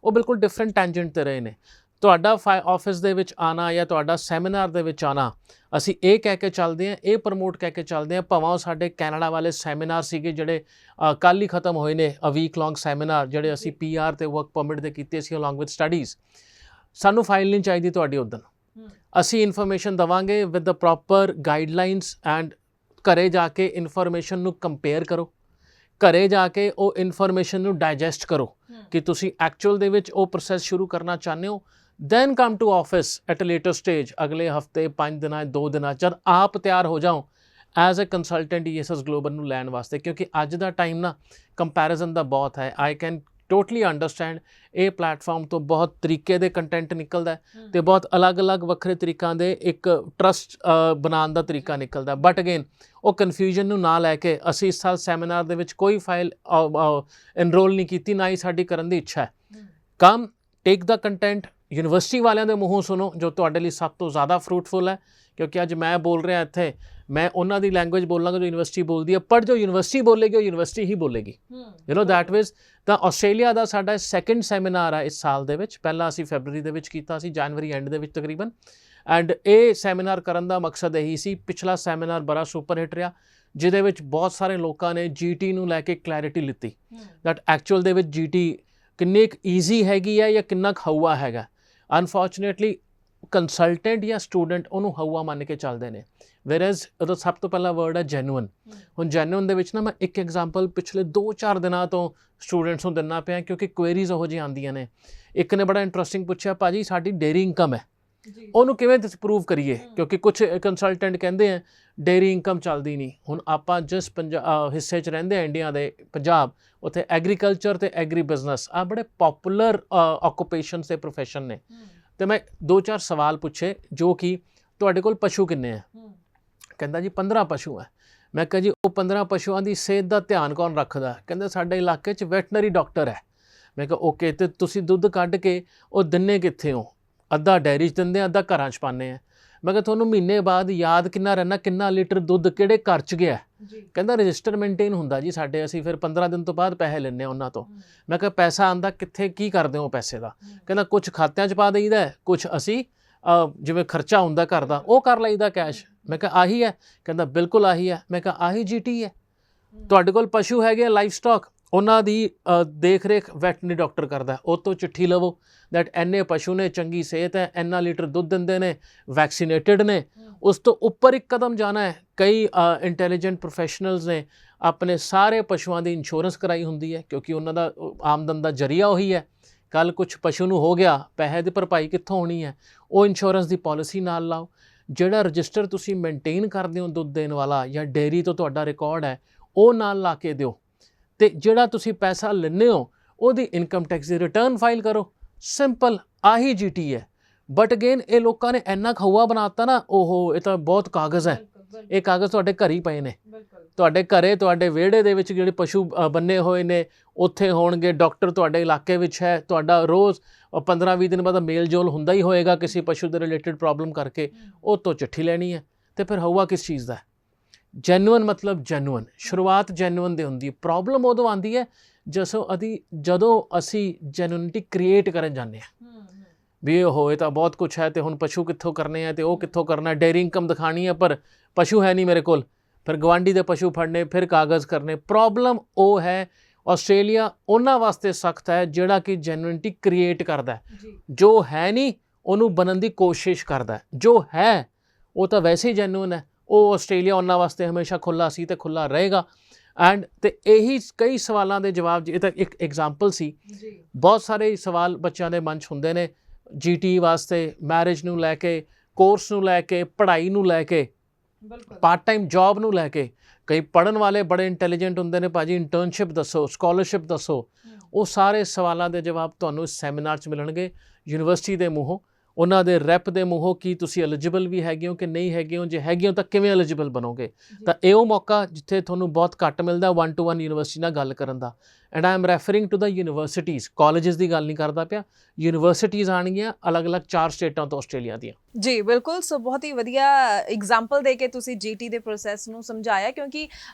ਉਹ ਬਿਲਕੁਲ ਡਿਫਰੈਂਟ ਟੈਂਜੈਂਟ ਤੇ ਰਹੇ ਨੇ। ਤੁਹਾਡਾ ਆਫਿਸ ਦੇ ਵਿੱਚ ਆਉਣਾ ਜਾਂ ਤੁਹਾਡਾ ਸੈਮੀਨਾਰ ਦੇ ਵਿੱਚ ਆਉਣਾ, ਅਸੀਂ ਇਹ ਕਹਿ ਕੇ ਚੱਲਦੇ ਹਾਂ, ਇਹ ਪ੍ਰਮੋਟ ਕਹਿ ਕੇ ਚੱਲਦੇ ਹਾਂ, ਭਾਵੇਂ ਉਹ ਸਾਡੇ ਕੈਨੇਡਾ ਵਾਲੇ ਸੈਮੀਨਾਰ ਸੀਗੇ ਜਿਹੜੇ ਕੱਲ੍ਹ ਹੀ ਖਤਮ ਹੋਏ ਨੇ, ਵੀਕ ਲੌਂਗ ਸੈਮੀਨਾਰ ਜਿਹੜੇ ਅਸੀਂ PR ਤੇ ਵਰਕ ਪਰਮਿਟ ਦੇ ਕੀਤੇ ਸੀ ਅਲੋਂਗ ਵਿਦ ਸਟੱਡੀਜ਼। ਸਾਨੂੰ ਫਾਈਲ ਨਹੀਂ ਚਾਹੀਦੀ ਤੁਹਾਡੀ ਉੱਦਣ, ਅਸੀਂ ਇਨਫੋਰਮੇਸ਼ਨ ਦੇਵਾਂਗੇ with the proper guidelines and ਘਰੇ ਜਾ ਕੇ ਇਨਫੋਰਮੇਸ਼ਨ ਨੂੰ ਕੰਪੇਅਰ ਕਰੋ, ਘਰੇ ਜਾ ਕੇ ਉਹ ਇਨਫੋਰਮੇਸ਼ਨ ਨੂੰ ਡਾਈਜੈਸਟ ਕਰੋ ਕਿ ਤੁਸੀਂ ਐਕਚੁਅਲ ਦੇ ਵਿੱਚ ਉਹ ਪ੍ਰੋਸੈਸ ਸ਼ੁਰੂ ਕਰਨਾ ਚਾਹੁੰਦੇ ਹੋ। Then come to office at a later stage, ਅਗਲੇ ਹਫਤੇ 5 ਦਿਨਾਂ 2 ਦਿਨਾਂ ਜਦ ਆਪ ਤਿਆਰ ਹੋ ਜਾਓ as a consultant ESS global ਨੂੰ ਲੈਣ ਵਾਸਤੇ। ਕਿਉਂਕਿ ਅੱਜ ਦਾ ਟਾਈਮ ਨਾ ਕੰਪੈਰੀਜ਼ਨ ਦਾ ਬਹੁਤ ਹੈ। ਆਈ ਕੈਨ ਟੋਟਲੀ ਅੰਡਰਸਟੈਂਡ ਇਹ ਪਲੇਟਫਾਰਮ ਤੋਂ ਬਹੁਤ ਤਰੀਕੇ ਦੇ ਕੰਟੈਂਟ ਨਿਕਲਦਾ ਤੇ ਬਹੁਤ ਅਲੱਗ-ਅਲੱਗ ਵੱਖਰੇ ਤਰੀਕਾਂ ਦੇ ਇੱਕ ਟਰਸਟ ਬਣਾਉਣ ਦਾ ਤਰੀਕਾ ਨਿਕਲਦਾ। ਬਟ ਅਗੇਨ ਉਹ ਕਨਫਿਊਜ਼ਨ ਨੂੰ ਨਾ ਲੈ ਕੇ ਅਸੀਂ ਇਸ ਸਾਲ ਸੈਮੀਨਾਰ ਦੇ ਵਿੱਚ ਕੋਈ ਫਾਈਲ ਐਨਰੋਲ ਨਹੀਂ ਕੀਤੀ, ਨਾ ਹੀ ਸਾਡੀ ਕਰਨ ਦੀ ਇੱਛਾ ਹੈ। ਕਮ ਟੇਕ ਦਾ ਕੰਟੈਂਟ, ਯੂਨੀਵਰਸਿਟੀ ਵਾਲਿਆਂ ਦੇ ਮੂੰਹੋਂ ਸੁਣੋ ਜੋ ਤੁਹਾਡੇ ਲਈ ਸਭ ਤੋਂ ਜ਼ਿਆਦਾ ਫਰੂਟਫੁਲ ਹੈ। ਕਿਉਂਕਿ ਅੱਜ ਮੈਂ ਬੋਲ ਰਿਹਾ ਇੱਥੇ, ਮੈਂ ਉਹਨਾਂ ਦੀ ਲੈਂਗੁਏਜ ਬੋਲਾਂਗਾ ਜੋ ਯੂਨੀਵਰਸਿਟੀ ਬੋਲਦੀ ਹੈ, ਪਰ ਜੋ ਯੂਨੀਵਰਸਿਟੀ ਬੋਲੇਗੀ ਉਹ ਯੂਨੀਵਰਸਿਟੀ ਹੀ ਬੋਲੇਗੀ। You know that ways. ਤਾਂ ਆਸਟ੍ਰੇਲੀਆ ਦਾ ਸਾਡਾ ਸੈਕਿੰਡ ਸੈਮੀਨਾਰ ਹੈ ਇਸ ਸਾਲ ਦੇ ਵਿੱਚ। ਪਹਿਲਾਂ ਅਸੀਂ ਫੈਬਰਰੀ ਦੇ ਵਿੱਚ ਕੀਤਾ ਸੀ, ਜਨਵਰੀ ਐਂਡ ਦੇ ਵਿੱਚ ਤਕਰੀਬਨ। ਐਂਡ ਇਹ ਸੈਮੀਨਾਰ ਕਰਨ ਦਾ ਮਕਸਦ ਇਹੀ ਸੀ। ਪਿਛਲਾ ਸੈਮੀਨਾਰ ਬੜਾ ਸੁਪਰ ਹਿੱਟ ਰਿਹਾ, ਜਿਹਦੇ ਵਿੱਚ ਬਹੁਤ ਸਾਰੇ ਲੋਕਾਂ ਨੇ GT ਨੂੰ ਲੈ ਕੇ ਕਲੈਰਿਟੀ ਲਿੱਤੀ ਦੈਟ ਐਕਚੁਅਲ ਦੇ ਵਿੱਚ GT ਕਿੰਨੀ ਕੁ ਈਜ਼ੀ ਹੈਗੀ ਹੈ ਜਾਂ ਕਿੰਨਾ ਕੁ ਹਊਆ ਹੈਗਾ। ਅਨਫੋਰਚੂਨੇਟਲੀ ਕੰਸਲਟੈਂਟ ਜਾਂ ਸਟੂਡੈਂਟ ਉਹਨੂੰ ਹਊਆ ਮੰਨ ਕੇ ਚੱਲਦੇ ਨੇ, ਵੇਅਰਐਜ਼ ਉਹਦਾ ਸਭ ਤੋਂ ਪਹਿਲਾ ਵਰਡ ਹੈ ਜੈਨੂਅਨ। ਹੁਣ ਜੈਨੂਅਨ ਦੇ ਵਿੱਚ ਨਾ ਮੈਂ ਇੱਕ ਐਗਜ਼ਾਮਪਲ ਪਿਛਲੇ 2-4 ਦਿਨਾਂ ਤੋਂ ਸਟੂਡੈਂਟਸ ਨੂੰ ਦਿੰਦਾ ਪਿਆ ਕਿਉਂਕਿ ਕੁਐਰੀਜ਼ ਉਹੋ ਜਿਹੀਆਂ ਆਉਂਦੀਆਂ ਨੇ। ਇੱਕ ਨੇ ਬੜਾ ਇੰਟਰਸਟਿੰਗ ਪੁੱਛਿਆ, ਭਾਜੀ ਸਾਡੀ ਡੇਅਰੀ ਇਨਕਮ ਹੈ, ਉਹਨੂੰ ਕਿਵੇਂ ਪ੍ਰੂਵ ਕਰੀਏ? ਕਿਉਂਕਿ ਕੁਝ ਕੰਸਲਟੈਂਟ ਕਹਿੰਦੇ ਆ ਡੇਅਰੀ ਇਨਕਮ ਚੱਲਦੀ ਨਹੀਂ। ਹੁਣ ਆਪਾਂ ਜਿਸ ਹਿੱਸੇ 'ਚ ਰਹਿੰਦੇ ਆ ਇੰਡੀਆ ਦੇ, ਪੰਜਾਬ, ਉੱਥੇ ਐਗਰੀਕਲਚਰ ਤੇ ਐਗਰੀ ਬਿਜ਼ਨਸ ਆ ਬੜੇ ਪੋਪੂਲਰ ਆਕੂਪੇਸ਼ਨਸ ਤੇ ਪ੍ਰੋਫੈਸ਼ਨ ਨੇ। ਤੇ ਮੈਂ 2-4 ਸਵਾਲ ਪੁੱਛੇ ਜੋ ਕਿ ਤੁਹਾਡੇ ਕੋਲ ਪਸ਼ੂ ਕਿੰਨੇ ਆ? ਕਹਿੰਦਾ ਜੀ 15 ਪਸ਼ੂ ਹੈ। ਮੈਂ ਕਿਹਾ ਜੀ ਉਹ 15 ਪਸ਼ੂਆਂ ਦੀ ਸਿਹਤ ਦਾ ਧਿਆਨ ਕੌਣ ਰੱਖਦਾ? ਕਹਿੰਦਾ ਸਾਡੇ ਇਲਾਕੇ 'ਚ ਵੈਟਨਰੀ ਡਾਕਟਰ ਹੈ। ਮੈਂ ਕਿਹਾ ਓਕੇ, ਤੇ ਤੁਸੀਂ ਦੁੱਧ ਕੱਢ ਕੇ ਉਹ ਦਿੰਦੇ ਕਿੱਥੇ ਹੋ? ਅੱਧਾ ਡੈਰੀ 'ਚ ਦਿੰਦੇ, ਅੱਧਾ ਘਰਾਂ 'ਚ ਪਾਉਂਦੇ ਆ। ਮੈਂ ਕਿਹਾ ਤੁਹਾਨੂੰ ਮਹੀਨੇ ਬਾਅਦ ਯਾਦ ਕਿੰਨਾ ਰਹਿਣਾ ਕਿੰਨਾ ਲੀਟਰ ਦੁੱਧ ਕਿਹੜੇ ਘਰ 'ਚ ਗਿਆ? ਕਹਿੰਦਾ ਰਜਿਸਟਰ ਮੇਨਟੇਨ ਹੁੰਦਾ ਜੀ ਸਾਡੇ, ਅਸੀਂ ਫਿਰ 15 ਦਿਨ ਤੋਂ ਬਾਅਦ ਪੈਸੇ ਲੈਂਦੇ ਹਾਂ ਉਹਨਾਂ ਤੋਂ। ਮੈਂ ਕਿਹਾ ਪੈਸਾ ਆਂਦਾ ਕਿੱਥੇ, ਕੀ ਕਰਦੇ ਹੋ ਪੈਸੇ ਦਾ? ਕਹਿੰਦਾ ਕੁਝ ਖਾਤਿਆਂ 'ਚ ਪਾ ਦੇਈਦਾ, ਕੁਝ ਅਸੀਂ ਜਿਵੇਂ ਖਰਚਾ ਹੁੰਦਾ ਘਰ ਦਾ ਉਹ ਕਰ ਲਈਦਾ ਕੈਸ਼। ਮੈਂ ਕਿਹਾ ਆਹੀ ਹੈ? ਕਹਿੰਦਾ ਬਿਲਕੁਲ ਆਹੀ ਹੈ। ਮੈਂ ਕਿਹਾ ਆਹੀ GT ਹੈ। ਤੁਹਾਡੇ ਕੋਲ ਪਸ਼ੂ ਹੈਗੇ ਆ ਲਾਈਫ ਸਟਾਕ, ਉਹਨਾਂ ਦੀ ਦੇਖ ਰੇਖ ਵੈਟਰਨਰੀ ਡਾਕਟਰ ਕਰਦਾ, ਉਹ ਤੋਂ ਚਿੱਠੀ ਲਵੋ ਦੈਟ ਇੰਨੇ ਪਸ਼ੂ ਨੇ, ਚੰਗੀ ਸਿਹਤ ਹੈ, ਇੰਨਾ ਲੀਟਰ ਦੁੱਧ ਦਿੰਦੇ ਨੇ, ਵੈਕਸੀਨੇਟਡ ਨੇ। ਉਸ ਤੋਂ ਉੱਪਰ ਇੱਕ ਕਦਮ ਜਾਣਾ ਹੈ। ਕਈ ਇੰਟੈਲੀਜੈਂਟ ਪ੍ਰੋਫੈਸ਼ਨਲਸ ਨੇ ਆਪਣੇ ਸਾਰੇ ਪਸ਼ੂਆਂ ਦੀ ਇੰਸ਼ੋਰੈਂਸ ਕਰਾਈ ਹੁੰਦੀ ਹੈ, ਕਿਉਂਕਿ ਉਹਨਾਂ ਦਾ ਆਮਦਨ ਦਾ ਜ਼ਰੀਆ ਉਹੀ ਹੈ। ਕੱਲ੍ਹ ਕੁਛ ਪਸ਼ੂ ਨੂੰ ਹੋ ਗਿਆ, ਪੈਸੇ ਦੀ ਭਰਪਾਈ ਕਿੱਥੋਂ ਹੋਣੀ ਹੈ? ਉਹ ਇੰਸ਼ੋਰੈਂਸ ਦੀ ਪਾਲਿਸੀ ਨਾਲ ਲਾਓ। ਜਿਹੜਾ ਰਜਿਸਟਰ ਤੁਸੀਂ ਮੇਨਟੇਨ ਕਰਦੇ ਹੋ ਦੁੱਧ ਦੇਣ ਵਾਲਾ ਜਾਂ ਡੇਅਰੀ ਤੋਂ ਤੁਹਾਡਾ ਰਿਕਾਰਡ ਹੈ, ਉਹ ਨਾਲ ਲਾ ਕੇ ਦਿਓ। ਤੇ ਜਿਹੜਾ ਤੁਸੀਂ ਪੈਸਾ ਲੈਂਦੇ ਹੋ ਉਹਦੀ ਇਨਕਮ ਟੈਕਸ ਦੀ ਰਿਟਰਨ ਫਾਈਲ ਕਰੋ। ਸਿੰਪਲ, ਆਹੀ GT ਹੈ। ਬਟ ਅਗੇਨ ਇਹ ਲੋਕਾਂ ਨੇ ਇੰਨਾ ਖਊਆ ਬਣਾਤਾ ਨਾ, ਇਹ ਤਾਂ ਬਹੁਤ ਕਾਗਜ਼ ਹੈ। ਇਹ ਕਾਗਜ਼ ਤੁਹਾਡੇ ਘਰ ਹੀ ਪਏ ਨੇ, ਤੁਹਾਡੇ ਘਰੇ, ਤੁਹਾਡੇ ਵਿਹੜੇ ਦੇ ਵਿੱਚ ਜਿਹੜੇ ਪਸ਼ੂ ਬੰਨੇ ਹੋਏ ਨੇ ਉੱਥੇ ਹੋਣਗੇ। ਡਾਕਟਰ ਤੁਹਾਡੇ ਇਲਾਕੇ ਵਿੱਚ ਹੈ, ਤੁਹਾਡਾ ਰੋਜ਼ 15-20 ਦਿਨ ਬਾਅਦ ਮੇਲ ਜੋਲ ਹੁੰਦਾ ਹੀ ਹੋਏਗਾ ਕਿਸੇ ਪਸ਼ੂ ਦੇ ਰਿਲੇਟਡ ਪ੍ਰੋਬਲਮ ਕਰਕੇ। ਉਹ ਤੋਂ ਚਿੱਠੀ ਲੈਣੀ ਹੈ। ਤੇ ਫਿਰ ਹਊਆ ਕਿਸ ਚੀਜ਼ ਦਾ? ਜੈਨੂਅਨ ਮਤਲਬ ਜੈਨੂਅਨ, ਸ਼ੁਰੂਆਤ ਜੈਨੂਅਨ ਦੀ ਹੁੰਦੀ ਹੈ। ਪ੍ਰੋਬਲਮ ਉਦੋਂ ਆਉਂਦੀ ਹੈ ਜਦੋਂ ਅਸੀਂ ਜੈਨੂਅਨਿਟੀ ਕ੍ਰੀਏਟ ਕਰਨ ਜਾਂਦੇ ਹਾਂ ਵੀ ਇਹ ਹੋਏ ਤਾਂ ਬਹੁਤ ਕੁਛ ਹੈ, ਤੇ ਹੁਣ ਪਸ਼ੂ ਕਿੱਥੋਂ ਕਰਨੇ ਆ, ਤੇ ਉਹ ਕਿੱਥੋਂ ਕਰਨਾ, ਡੇਅਰੀ ਇਨਕਮ ਦਿਖਾਣੀ ਹੈ ਪਰ ਪਸ਼ੂ ਹੈ ਨਹੀਂ ਮੇਰੇ ਕੋਲ, ਫਿਰ ਗਵਾਂਢੀ ਦੇ ਪਸ਼ੂ ਫੜਨੇ, ਫਿਰ ਕਾਗਜ਼ ਕਰਨੇ। ਪ੍ਰੋਬਲਮ ਉਹ ਹੈ ਆਸਟ੍ਰੇਲੀਆ ਉਹਨਾਂ ਵਾਸਤੇ ਸਖਤ ਹੈ ਜਿਹੜਾ ਕਿ ਜੈਨੂਇਨਿਟੀ ਕ੍ਰੀਏਟ ਕਰਦਾ ਹੈ। ਜੋ ਹੈ ਨਹੀਂ ਉਹਨੂੰ ਬਣਨ ਦੀ ਕੋਸ਼ਿਸ਼ ਕਰਦਾ ਹੈ, ਜੋ ਹੈ ਉਹ ਤਾਂ ਵੈਸੇ ਹੀ ਜੈਨੂਇਨ ਹੈ। ਉਹ ਆਸਟ੍ਰੇਲੀਆ ਉਹਨਾਂ ਵਾਸਤੇ ਹਮੇਸ਼ਾ ਖੁੱਲ੍ਹਾ ਸੀ ਤੇ ਖੁੱਲ੍ਹਾ ਰਹੇਗਾ। ਐਂਡ ਤੇ ਇਹੀ ਕਈ ਸਵਾਲਾਂ ਦੇ ਜਵਾਬ, ਇਹ ਤਾਂ ਇੱਕ ਐਗਜ਼ਾਮਪਲ ਸੀ। ਬਹੁਤ ਸਾਰੇ ਸਵਾਲ ਬੱਚਿਆਂ ਦੇ ਮਨ 'ਚ ਹੁੰਦੇ ਨੇ GT ਵਾਸਤੇ, ਮੈਰਿਜ ਨੂੰ ਲੈ ਕੇ, ਕੋਰਸ ਨੂੰ ਲੈ ਕੇ, ਪੜ੍ਹਾਈ ਨੂੰ ਲੈ ਕੇ, ਪਾਰਟ ਟਾਈਮ ਜੌਬ ਨੂੰ ਲੈ ਕੇ। ਕਈ ਪੜ੍ਹਨ ਵਾਲੇ ਬੜੇ ਇੰਟੈਲੀਜੈਂਟ ਹੁੰਦੇ ਨੇ, ਭਾਜੀ ਇੰਟਰਨਸ਼ਿਪ ਦੱਸੋ, ਸਕਾਲਰਸ਼ਿਪ ਦੱਸੋ। ਉਹ ਸਾਰੇ ਸਵਾਲਾਂ ਦੇ ਜਵਾਬ ਤੁਹਾਨੂੰ ਇਸ ਸੈਮੀਨਾਰ 'ਚ ਮਿਲਣਗੇ ਯੂਨੀਵਰਸਿਟੀ ਦੇ ਮੂੰਹੋਂ, ਉਹਨਾਂ ਦੇ ਰੈਪ ਦੇ ਮੂੰਹੋਂ, ਕਿ ਤੁਸੀਂ ਐਲੀਜੀਬਲ ਵੀ ਹੈਗੇ ਹੋ ਕਿ ਨਹੀਂ ਹੈਗੇ ਹੋ, ਜੇ ਹੈਗੇ ਹੋ ਤਾਂ ਕਿਵੇਂ ਐਲੀਜੀਬਲ ਬਣੋਗੇ। ਤਾਂ ਇਹ ਉਹ ਮੌਕਾ ਜਿੱਥੇ ਤੁਹਾਨੂੰ ਬਹੁਤ ਘੱਟ ਮਿਲਦਾ 1-to-1 ਯੂਨੀਵਰਸਿਟੀ ਨਾਲ ਗੱਲ ਕਰਨ ਦਾ। And I am referring to the universities, colleges ਦੀ ਗੱਲ ਨਹੀਂ ਕਰਦਾ ਪਿਆ। ਯੂਨੀਵਰਸਿਟੀਜ਼ ਆਉਣਗੀਆਂ ਅਲੱਗ-ਅਲੱਗ 4 ਸਟੇਟਾਂ ਤੋਂ ਆਸਟ੍ਰੇਲੀਆ ਦੀਆਂ। ਜੀ ਬਿਲਕੁਲ। ਸੋ ਬਹੁਤ ਹੀ ਵਧੀਆ ਐਗਜ਼ਾਮਪਲ ਦੇ ਕੇ ਤੁਸੀਂ GT ਦੇ ਪ੍ਰੋਸੈਸ ਨੂੰ ਸਮਝਾਇਆ, ਕਿਉਂਕਿ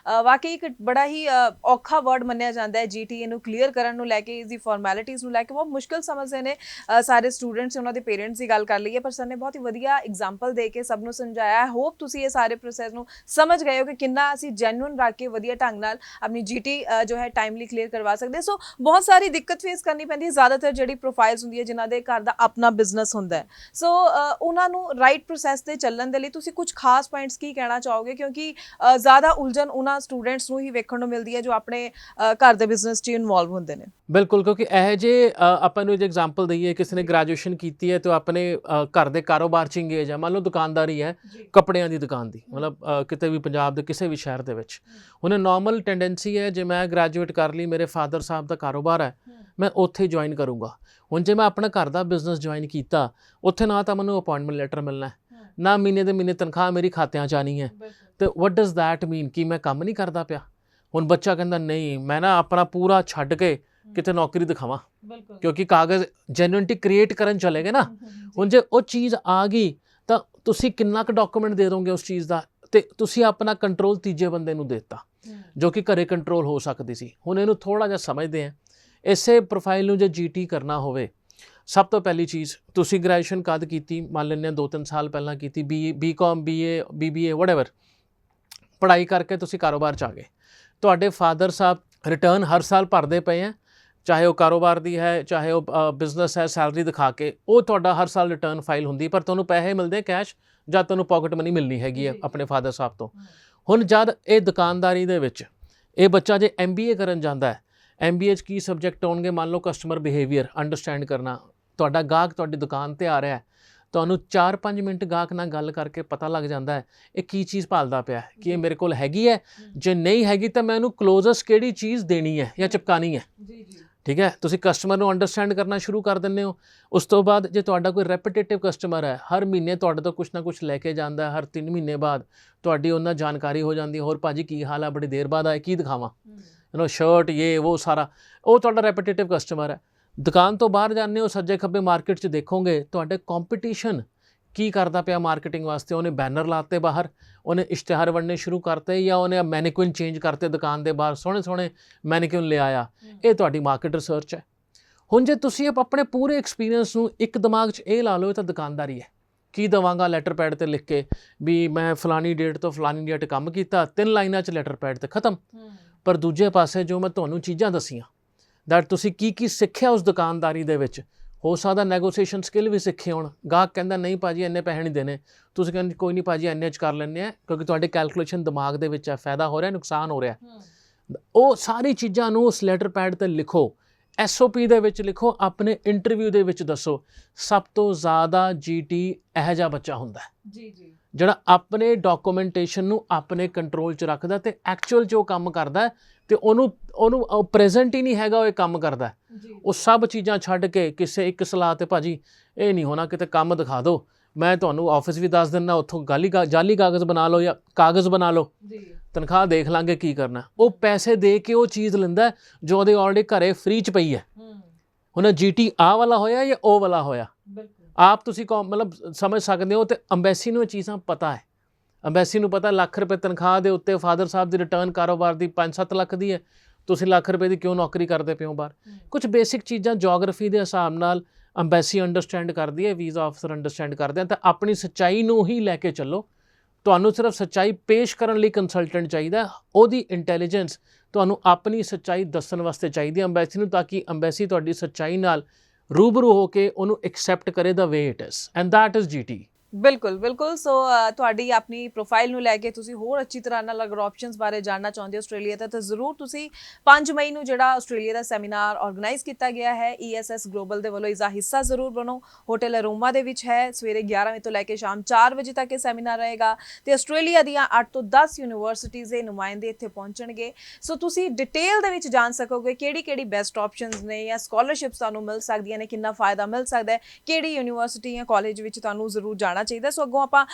ਵਾਕਈ ਇੱਕ ਬੜਾ ਹੀ ਔਖਾ ਵਰਡ ਮੰਨਿਆ ਜਾਂਦਾ ਹੈ GT। ਇਹਨੂੰ ਕਲੀਅਰ ਕਰਨ ਨੂੰ ਲੈ ਕੇ, ਇਸਦੀ ਫਾਰਮੈਲਿਟੀਜ਼ ਨੂੰ ਲੈ ਕੇ ਬਹੁਤ ਮੁਸ਼ਕਿਲ ਸਮਝਦੇ ਨੇ ਸਾਰੇ ਸਟੂਡੈਂਟਸ, ਉਹਨਾਂ ਦੇ ਪੇਰੈਂਟਸ ਦੀ ਗੱਲ ਕਰ ਲਈਏ। ਪਰ ਸਰ ਨੇ ਬਹੁਤ ਹੀ ਵਧੀਆ ਐਗਜ਼ਾਮਪਲ ਦੇ ਕੇ ਸਭ ਨੂੰ ਸਮਝਾਇਆ। ਆਈ ਹੋਪ ਤੁਸੀਂ ਇਹ ਸਾਰੇ ਪ੍ਰੋਸੈਸ ਨੂੰ ਸਮਝ ਗਏ ਹੋ ਕਿ ਕਿੰਨਾ ਅਸੀਂ ਜੈਨੂਇਨ ਰੱਖ ਕੇ ਵਧੀਆ ਢੰਗ ਨਾਲ ਆਪਣੀ GT ਜੋ ਹੈ ਟਾਈਮਲੀ ਕਲੀਅਰ ਕਰਵਾ ਸਕਦੇ। ਸੋ ਬਹੁਤ ਸਾਰੀ ਦਿੱਕਤ ਫੇਸ ਕਰਨੀ ਪੈਂਦੀ ਹੈ ਜ਼ਿਆਦਾਤਰ ਜਿਹੜੀ ਪ੍ਰੋਫਾਈਲਸ ਹੁੰਦੀ ਹੈ ਜਿਨ੍ਹਾਂ ਦੇ ਘਰ ਦਾ ਆਪਣਾ ਬਿਜ਼ਨਸ ਹੁੰਦਾ ਹੈ। ਸੋ ਉਹਨਾਂ ਨੂੰ ਰਾਈਟ ਪ੍ਰੋਸੈਸ ਤੇ ਚੱਲਣ ਦੇ ਲਈ ਤੁਸੀਂ ਕੁਝ ਖਾਸ ਪੁਆਇੰਟਸ ਕੀ ਕਹਿਣਾ ਚਾਹੋਗੇ? ਕਿਉਂਕਿ ਜ਼ਿਆਦਾ ਉਲਝਣ ਉਹਨਾਂ ਸਟੂਡੈਂਟਸ ਨੂੰ ਹੀ ਵੇਖਣ ਨੂੰ ਮਿਲਦੀ ਹੈ ਜੋ ਆਪਣੇ ਘਰ ਦੇ ਬਿਜ਼ਨਸ 'ਚ ਇਨਵੋਲਵ ਹੁੰਦੇ ਨੇ। ਬਿਲਕੁਲ, ਕਿਉਂਕਿ ਇਹ ਜੇ ਆਪਾਂ ਨੂੰ ਜੇ ਐਗਜ਼ਾਮਪਲ ਦਈਏ, ਕਿਸੇ ਨੇ ਗ੍ਰੈਜੂਏਸ਼ਨ ਕੀਤੀ ਹੈ ਤੇ ਆਪਣੇ ਘਰ ਦੇ ਕਾਰੋਬਾਰ 'ਚ ਇੰਗੇਜ ਹੈ। ਮੰਨ ਲਓ ਦੁਕਾਨਦਾਰੀ ਹੈ, ਕੱਪੜਿਆਂ ਦੀ ਦੁਕਾਨ ਦੀ, ਮਤਲਬ ਕਿਤੇ ਵੀ ਪੰਜਾਬ ਦੇ ਕਿਸੇ ਵੀ ਸ਼ਹਿਰ ਦੇ ਵਿੱਚ। ਹੁਣ ਨੋਰਮਲ ਟੈਂਡੈਂਸੀ ਹੈ, ਜੇ ਮੈਂ ਗ੍ਰੈਜੂਏਟ ਕਰ ਲਈ, ਮੇਰੇ ਫਾਦਰ ਸਾਹਿਬ ਦਾ ਕਾਰੋਬਾਰ ਹੈ, ਮੈਂ ਉੱਥੇ ਜੁਆਇਨ ਕਰੂੰਗਾ। ਹੁਣ ਜੇ ਮੈਂ ਆਪਣਾ ਘਰ ਦਾ ਬਿਜ਼ਨਸ ਜੁਆਇਨ ਕੀਤਾ, ਉੱਥੇ ਨਾ ਤਾਂ ਮੈਨੂੰ ਅਪਾਇੰਟਮੈਂਟ ਲੈਟਰ ਮਿਲਣਾ, ਨਾ ਮਹੀਨੇ ਦੇ ਮਹੀਨੇ ਤਨਖਾਹ ਮੇਰੀ ਖਾਤਿਆਂ 'ਚ ਆਉਣੀ ਹੈ। ਤੇ ਵਟ ਡਜ਼ ਦੈਟ ਮੀਨ ਕਿ ਮੈਂ ਕੰਮ ਨਹੀਂ ਕਰਦਾ ਪਿਆ। ਹੁਣ ਬੱਚਾ ਕਹਿੰਦਾ ਨਹੀਂ, ਮੈਂ ਨਾ ਆਪਣਾ ਪੂਰਾ ਛੱਡ ਕੇ ਕਿਤੇ ਨੌਕਰੀ ਦਿਖਾਵਾਂ, ਕਿਉਂਕਿ ਕਾਗਜ਼ ਜੈਨੂਇਨਿਟੀ ਕ੍ਰੀਏਟ ਕਰਨ ਚਲੇ ਗਏ ਨਾ। ਹੁਣ ਜੇ ਉਹ ਚੀਜ਼ ਆ ਗਈ ਤਾਂ ਤੁਸੀਂ ਕਿੰਨਾ ਕੁ ਡਾਕੂਮੈਂਟ ਦੇ ਦੋਗੇ ਉਸ ਚੀਜ਼ ਦਾ, ਤੇ ਤੁਸੀਂ ਆਪਣਾ ਕੰਟਰੋਲ ਤੀਜੇ ਬੰਦੇ ਨੂੰ ਦੇ ਦਿੱਤਾ ਜੋ ਕਿ ਘਰੇ ਕੰਟਰੋਲ ਹੋ ਸਕਦੀ ਸੀ। ਹੁਣ ਇਹਨੂੰ ਥੋੜ੍ਹਾ ਜਿਹਾ ਸਮਝਦੇ ਹਾਂ। ਇਸੇ ਪ੍ਰੋਫਾਈਲ ਨੂੰ ਜੇ GT ਕਰਨਾ ਹੋਵੇ, ਸਭ ਤੋਂ ਪਹਿਲੀ ਚੀਜ਼, ਤੁਸੀਂ ਗ੍ਰੈਜੂਏਸ਼ਨ ਕਦ ਕੀਤੀ? ਮੰਨ ਲੈਂਦੇ ਹਾਂ 2-3 ਸਾਲ ਪਹਿਲਾਂ ਕੀਤੀ, BCom BA BBA ਵਟਐਵਰ ਪੜ੍ਹਾਈ ਕਰਕੇ ਤੁਸੀਂ ਕਾਰੋਬਾਰ 'ਚ ਆ ਗਏ। ਤੁਹਾਡੇ ਫਾਦਰ ਸਾਹਿਬ ਰਿਟਰਨ ਹਰ ਸਾਲ ਭਰਦੇ ਪਏ ਹੈ, ਚਾਹੇ ਉਹ ਕਾਰੋਬਾਰ ਦੀ ਹੈ, ਚਾਹੇ ਉਹ ਬਿਜ਼ਨਸ ਹੈ, ਸੈਲਰੀ ਦਿਖਾ ਕੇ ਉਹ ਤੁਹਾਡਾ ਹਰ ਸਾਲ ਰਿਟਰਨ ਫਾਈਲ ਹੁੰਦੀ, ਪਰ ਤੁਹਾਨੂੰ ਪੈਸੇ ਮਿਲਦੇ ਕੈਸ਼, ਜਾਂ ਤੁਹਾਨੂੰ ਪਾਕਟ ਮਨੀ ਮਿਲਣੀ ਹੈਗੀ ਹੈ ਆਪਣੇ ਫਾਦਰ ਸਾਹਿਬ ਤੋਂ। ਹੁਣ ਜਦ ਇਹ ਦੁਕਾਨਦਾਰੀ ਦੇ ਵਿੱਚ ਇਹ ਬੱਚਾ ਜੇ MBA ਕਰਨ ਜਾਂਦਾ ਹੈ, MBA 'ਚ ਕੀ ਸਬਜੈਕਟ ਹੋਣਗੇ? ਮੰਨ ਲਓ ਕਸਟਮਰ ਬਿਹੇਵੀਅਰ ਅੰਡਰਸਟੈਂਡ ਕਰਨਾ। ਤੁਹਾਡਾ ਗਾਹਕ ਤੁਹਾਡੀ ਦੁਕਾਨ 'ਤੇ ਆ ਰਿਹਾ ਹੈ, ਤੁਹਾਨੂੰ 4-5 ਮਿੰਟ ਗਾਹਕ ਨਾਲ ਗੱਲ ਕਰਕੇ ਪਤਾ ਲੱਗ ਜਾਂਦਾ ਹੈ ਇਹ ਕੀ ਚੀਜ਼ ਭਾਲਦਾ ਪਿਆ, ਕਿ ਇਹ ਮੇਰੇ ਕੋਲ ਹੈਗੀ ਹੈ, ਜੇ ਨਹੀਂ ਹੈਗੀ ਤਾਂ ਮੈਂ ਇਹਨੂੰ ਕਲੋਜ਼ੈਸਟ ਕਿਹੜੀ ਚੀਜ਼ ਦੇਣੀ ਹੈ ਜਾਂ ਚਿਪਕਾਣੀ ਹੈ। ਠੀਕ ਹੈ, ਤੁਸੀਂ ਕਸਟਮਰ ਨੂੰ ਅੰਡਰਸਟੈਂਡ ਕਰਨਾ ਸ਼ੁਰੂ ਕਰ ਦਿੰਦੇ ਹੋ। ਉਸ ਤੋਂ ਬਾਅਦ ਜੇ ਤੁਹਾਡਾ ਕੋਈ ਰੈਪੀਟੇਟਿਵ ਕਸਟਮਰ ਹੈ, ਹਰ ਮਹੀਨੇ ਤੁਹਾਡੇ ਤੋਂ ਕੁਛ ਨਾ ਕੁਛ ਲੈ ਕੇ ਜਾਂਦਾ ਹੈ, ਹਰ 3 ਮਹੀਨੇ ਬਾਅਦ ਤੁਹਾਡੀ ਉਹਨਾਂ ਜਾਣਕਾਰੀ ਹੋ ਜਾਂਦੀ, ਹੋਰ ਭਾਜੀ ਕੀ ਹਾਲ ਹੈ, ਬੜੀ ਦੇਰ ਬਾਅਦ ਆਏ, ਕੀ ਦਿਖਾਵਾਂ, ਸ਼ਰਟ ਇਹ ਉਹ ਸਾਰਾ, ਉਹ ਤੁਹਾਡਾ ਰੈਪੀਟੇਟਿਵ ਕਸਟਮਰ ਹੈ। ਦੁਕਾਨ ਤੋਂ ਬਾਹਰ ਜਾਂਦੇ ਹੋ, ਸੱਜੇ ਖੱਬੇ ਮਾਰਕੀਟ 'ਚ ਦੇਖੋਗੇ ਤੁਹਾਡੇ ਕੰਪੀਟੀਸ਼ਨ ਕੀ ਕਰਦਾ ਪਿਆ ਮਾਰਕੀਟਿੰਗ ਵਾਸਤੇ। ਉਹਨੇ ਬੈਨਰ ਲਾਤੇ ਬਾਹਰ, ਉਹਨੇ ਇਸ਼ਤਿਹਾਰ ਵੰਡਣੇ ਸ਼ੁਰੂ ਕਰਤੇ, ਜਾਂ ਉਹਨੇ ਮੈਨੀਕੁਇਨ ਚੇਂਜ ਕਰਤੇ ਦੁਕਾਨ ਦੇ ਬਾਹਰ, ਸੋਹਣੇ ਸੋਹਣੇ ਮੈਨੀਕੁਇਨ ਲਿਆਇਆ। ਇਹ ਤੁਹਾਡੀ ਮਾਰਕੀਟ ਰਿਸਰਚ ਹੈ। ਹੁਣ ਜੇ ਤੁਸੀਂ ਆਪਣੇ ਪੂਰੇ ਐਕਸਪੀਰੀਅੰਸ ਨੂੰ ਇੱਕ ਦਿਮਾਗ 'ਚ ਇਹ ਲਾ ਲਓ, ਇਹ ਤਾਂ ਦੁਕਾਨਦਾਰੀ ਹੈ। ਕੀ ਦੇਵਾਂਗਾ ਲੈਟਰ ਪੈਡ ਤੇ ਲਿਖ ਕੇ ਵੀ ਮੈਂ ਫਲਾਨੀ ਡੇਟ ਤੋਂ ਫਲਾਨੀ ਡੇਟ ਕੰਮ ਕੀਤਾ, 3 ਲਾਈਨਾਂ 'ਚ ਲੈਟਰ ਪੈਡ ਤੇ ਖਤਮ। ਪਰ ਦੂਜੇ ਪਾਸੇ ਜੋ ਮੈਂ ਤੁਹਾਨੂੰ ਚੀਜ਼ਾਂ ਦੱਸੀਆਂ, ਦੈਟ ਤੁਸੀਂ ਕੀ ਸਿੱਖਿਆ ਉਸ ਦੁਕਾਨਦਾਰੀ ਦੇ ਵਿੱਚ, ਹੋ ਸਕਦਾ ਨੈਗੋਸੀਏਸ਼ਨ ਸਕਿੱਲ ਵੀ ਸਿੱਖੇ ਹੋਣ। ਗਾਹਕ ਕਹਿੰਦਾ ਨਹੀਂ ਭਾਜੀ ਇੰਨੇ ਪੈਸੇ ਨਹੀਂ ਦੇਣੇ, ਤੁਸੀਂ ਕਹਿੰਦੇ ਕੋਈ ਨਹੀਂ ਭਾਜੀ ਇੰਨੇ 'ਚ ਕਰ ਲੈਂਦੇ ਆ, ਕਿਉਂਕਿ ਤੁਹਾਡੇ ਕੈਲਕੂਲੇਸ਼ਨ ਦਿਮਾਗ ਦੇ ਵਿੱਚ ਹੈ, ਫਾਇਦਾ ਹੋ ਰਿਹਾ ਨੁਕਸਾਨ ਹੋ ਰਿਹਾ। ਉਹ ਸਾਰੀ ਚੀਜ਼ਾਂ ਨੂੰ ਉਸ ਲੈਟਰ ਪੈਡ ਤੇ ਲਿਖੋ, SOP ਦੇ ਵਿੱਚ ਲਿਖੋ, ਆਪਣੇ ਇੰਟਰਵਿਊ ਦੇ ਵਿੱਚ ਦੱਸੋ। ਸਭ ਤੋਂ ਜ਼ਿਆਦਾ GT ਇਹੋ ਜਿਹਾ ਬੱਚਾ ਹੁੰਦਾ ਹੈ ਜਿਹੜਾ ਆਪਣੇ ਡਾਕੂਮੈਂਟੇਸ਼ਨ ਨੂੰ ਆਪਣੇ ਕੰਟਰੋਲ 'ਚ ਰੱਖਦਾ ਤੇ ਐਕਚੁਅਲ 'ਚ ਉਹ ਕੰਮ ਕਰਦਾ ਤੇ ਉਹਨੂੰ ਪ੍ਰੈਜ਼ੈਂਟ ਹੀ ਨਹੀਂ ਹੈਗਾ ਉਹ ਇਹ ਕੰਮ ਕਰਦਾ। ਉਹ ਸਭ ਚੀਜ਼ਾਂ ਛੱਡ ਕੇ ਕਿਸੇ ਇੱਕ ਸਲਾਹ ਤੇ ਭਾਜੀ ਇਹ ਨਹੀਂ ਹੋਣਾ, ਕਿਤੇ ਕੰਮ ਦਿਖਾ ਦਿਓ, ਮੈਂ ਤੁਹਾਨੂੰ ਆਫਿਸ ਵੀ ਦੱਸ ਦਿੰਦਾ, ਉੱਥੋਂ ਜਾਲੀ ਕਾਗਜ਼ ਬਣਾ ਲਓ ਜਾਂ ਕਾਗਜ਼ ਬਣਾ ਲਓ, ਤਨਖਾਹ ਦੇਖ ਲਾਂਗੇ ਕੀ ਕਰਨਾ। ਉਹ ਪੈਸੇ ਦੇ ਕੇ ਉਹ ਚੀਜ਼ ਲੈਂਦਾ ਜੋ ਉਹਦੇ ਆਲਰੇਡੀ ਘਰੇ ਫ੍ਰੀ 'ਚ ਪਈ ਹੈ। ਹੁਣ GT ਆਹ ਵਾਲਾ ਹੋਇਆ ਜਾਂ ਉਹ ਵਾਲਾ ਹੋਇਆ, ਆਪ ਤੁਸੀਂ ਮਤਲਬ ਸਮਝ ਸਕਦੇ ਹੋ। ਤੇ ਅੰਬੈਸੀ ਨੂੰ ਇਹ ਚੀਜ਼ਾਂ ਪਤਾ ਹੈ। ਅੰਬੈਸੀ ਨੂੰ ਪਤਾ ਲੱਖ ਰੁਪਏ ਤਨਖਾਹ ਦੇ ਉੱਤੇ ਫਾਦਰ ਸਾਹਿਬ ਦੀ ਰਿਟਰਨ ਕਾਰੋਬਾਰ ਦੀ 5-7 ਲੱਖ ਦੀ ਹੈ, ਤੁਸੀਂ ਲੱਖ ਰੁਪਏ ਦੀ ਕਿਉਂ ਨੌਕਰੀ ਕਰਦੇ ਪਿਓ ਬਾਹਰ। ਕੁਝ ਬੇਸਿਕ ਚੀਜ਼ਾਂ ਜੋਗ੍ਰਾਫੀ ਦੇ ਹਿਸਾਬ ਨਾਲ ਅੰਬੈਸੀ ਅੰਡਰਸਟੈਂਡ ਕਰਦੀ ਹੈ, ਵੀਜ਼ਾ ਆਫਿਸਰ ਅੰਡਰਸਟੈਂਡ ਕਰਦੇ ਆ। ਤਾਂ ਆਪਣੀ ਸੱਚਾਈ ਨੂੰ ਹੀ ਲੈ ਕੇ ਚੱਲੋ। ਤੁਹਾਨੂੰ ਸਿਰਫ ਸੱਚਾਈ ਪੇਸ਼ ਕਰਨ ਲਈ ਕੰਸਲਟੈਂਟ ਚਾਹੀਦਾ, ਉਹਦੀ ਇੰਟੈਲੀਜੈਂਸ ਤੁਹਾਨੂੰ ਆਪਣੀ ਸੱਚਾਈ ਦੱਸਣ ਵਾਸਤੇ ਚਾਹੀਦੀ ਹੈ ਅੰਬੈਸੀ ਨੂੰ, ਤਾਂ ਕਿ ਅੰਬੈਸੀ ਤੁਹਾਡੀ ਸੱਚਾਈ ਨਾਲ ਰੂਬਰੂ ਹੋ ਕੇ ਉਹਨੂੰ ਐਕਸੈਪਟ ਕਰੇ the way it is, and that is GT। ਬਿਲਕੁਲ। ਸੋ ਤੁਹਾਡੀ ਆਪਣੀ ਪ੍ਰੋਫਾਈਲ ਨੂੰ ਲੈ ਕੇ ਤੁਸੀਂ ਹੋਰ ਅੱਛੀ ਤਰ੍ਹਾਂ ਨਾਲ ਅਗਰ ਆਪਸ਼ਨਸ ਬਾਰੇ ਜਾਣਨਾ ਚਾਹੁੰਦੇ ਹੋ ਆਸਟ੍ਰੇਲੀਆ ਦਾ, ਤਾਂ ਜ਼ਰੂਰ ਤੁਸੀਂ 5 ਮਈ ਨੂੰ ਜਿਹੜਾ ਆਸਟ੍ਰੇਲੀਆ ਦਾ ਸੈਮੀਨਾਰ ਆਰਗੇਨਾਈਜ਼ ਕੀਤਾ ਗਿਆ ਹੈ ESS ਗਲੋਬਲ ਦੇ ਵੱਲੋਂ, ਇਸ ਦਾ ਹਿੱਸਾ ਜ਼ਰੂਰ ਬਣੋ। ਹੋਟਲ ਅਰੋਮਾ ਦੇ ਵਿੱਚ ਹੈ, ਸਵੇਰੇ 11 ਵਜੇ ਤੋਂ ਲੈ ਕੇ ਸ਼ਾਮ 4 ਵਜੇ ਤੱਕ ਇਹ ਸੈਮੀਨਾਰ ਰਹੇਗਾ ਤੇ ਆਸਟ੍ਰੇਲੀਆ ਦੀਆਂ 8 ਤੋਂ 10 ਯੂਨੀਵਰਸਿਟੀਜ਼ ਦੇ ਨੁਮਾਇੰਦੇ ਇੱਥੇ ਪਹੁੰਚਣਗੇ। ਸੋ ਤੁਸੀਂ ਡਿਟੇਲ ਦੇ ਵਿੱਚ ਜਾਣ ਸਕੋਗੇ ਕਿਹੜੀ ਬੈਸਟ ਆਪਸ਼ਨਸ ਨੇ ਜਾਂ ਸਕਾਲਰਸ਼ਿਪਸ ਤੁਹਾਨੂੰ ਮਿਲ ਸਕਦੀਆਂ ਨੇ, ਕਿੰਨਾ ਫਾਇਦਾ ਮਿਲ ਸਕਦਾ ਹੈ, ਕਿਹੜੀ ਯੂਨੀਵਰਸਿਟੀ ਜਾਂ ਕਾਲਜ ਵਿੱਚ ਤੁਹਾਨੂੰ ਜ਼ਰੂਰ ਜਾਣਾ ਚਾਹੀਦਾ। ਸੋ ਅੱਗੋਂ ਆਪਾਂ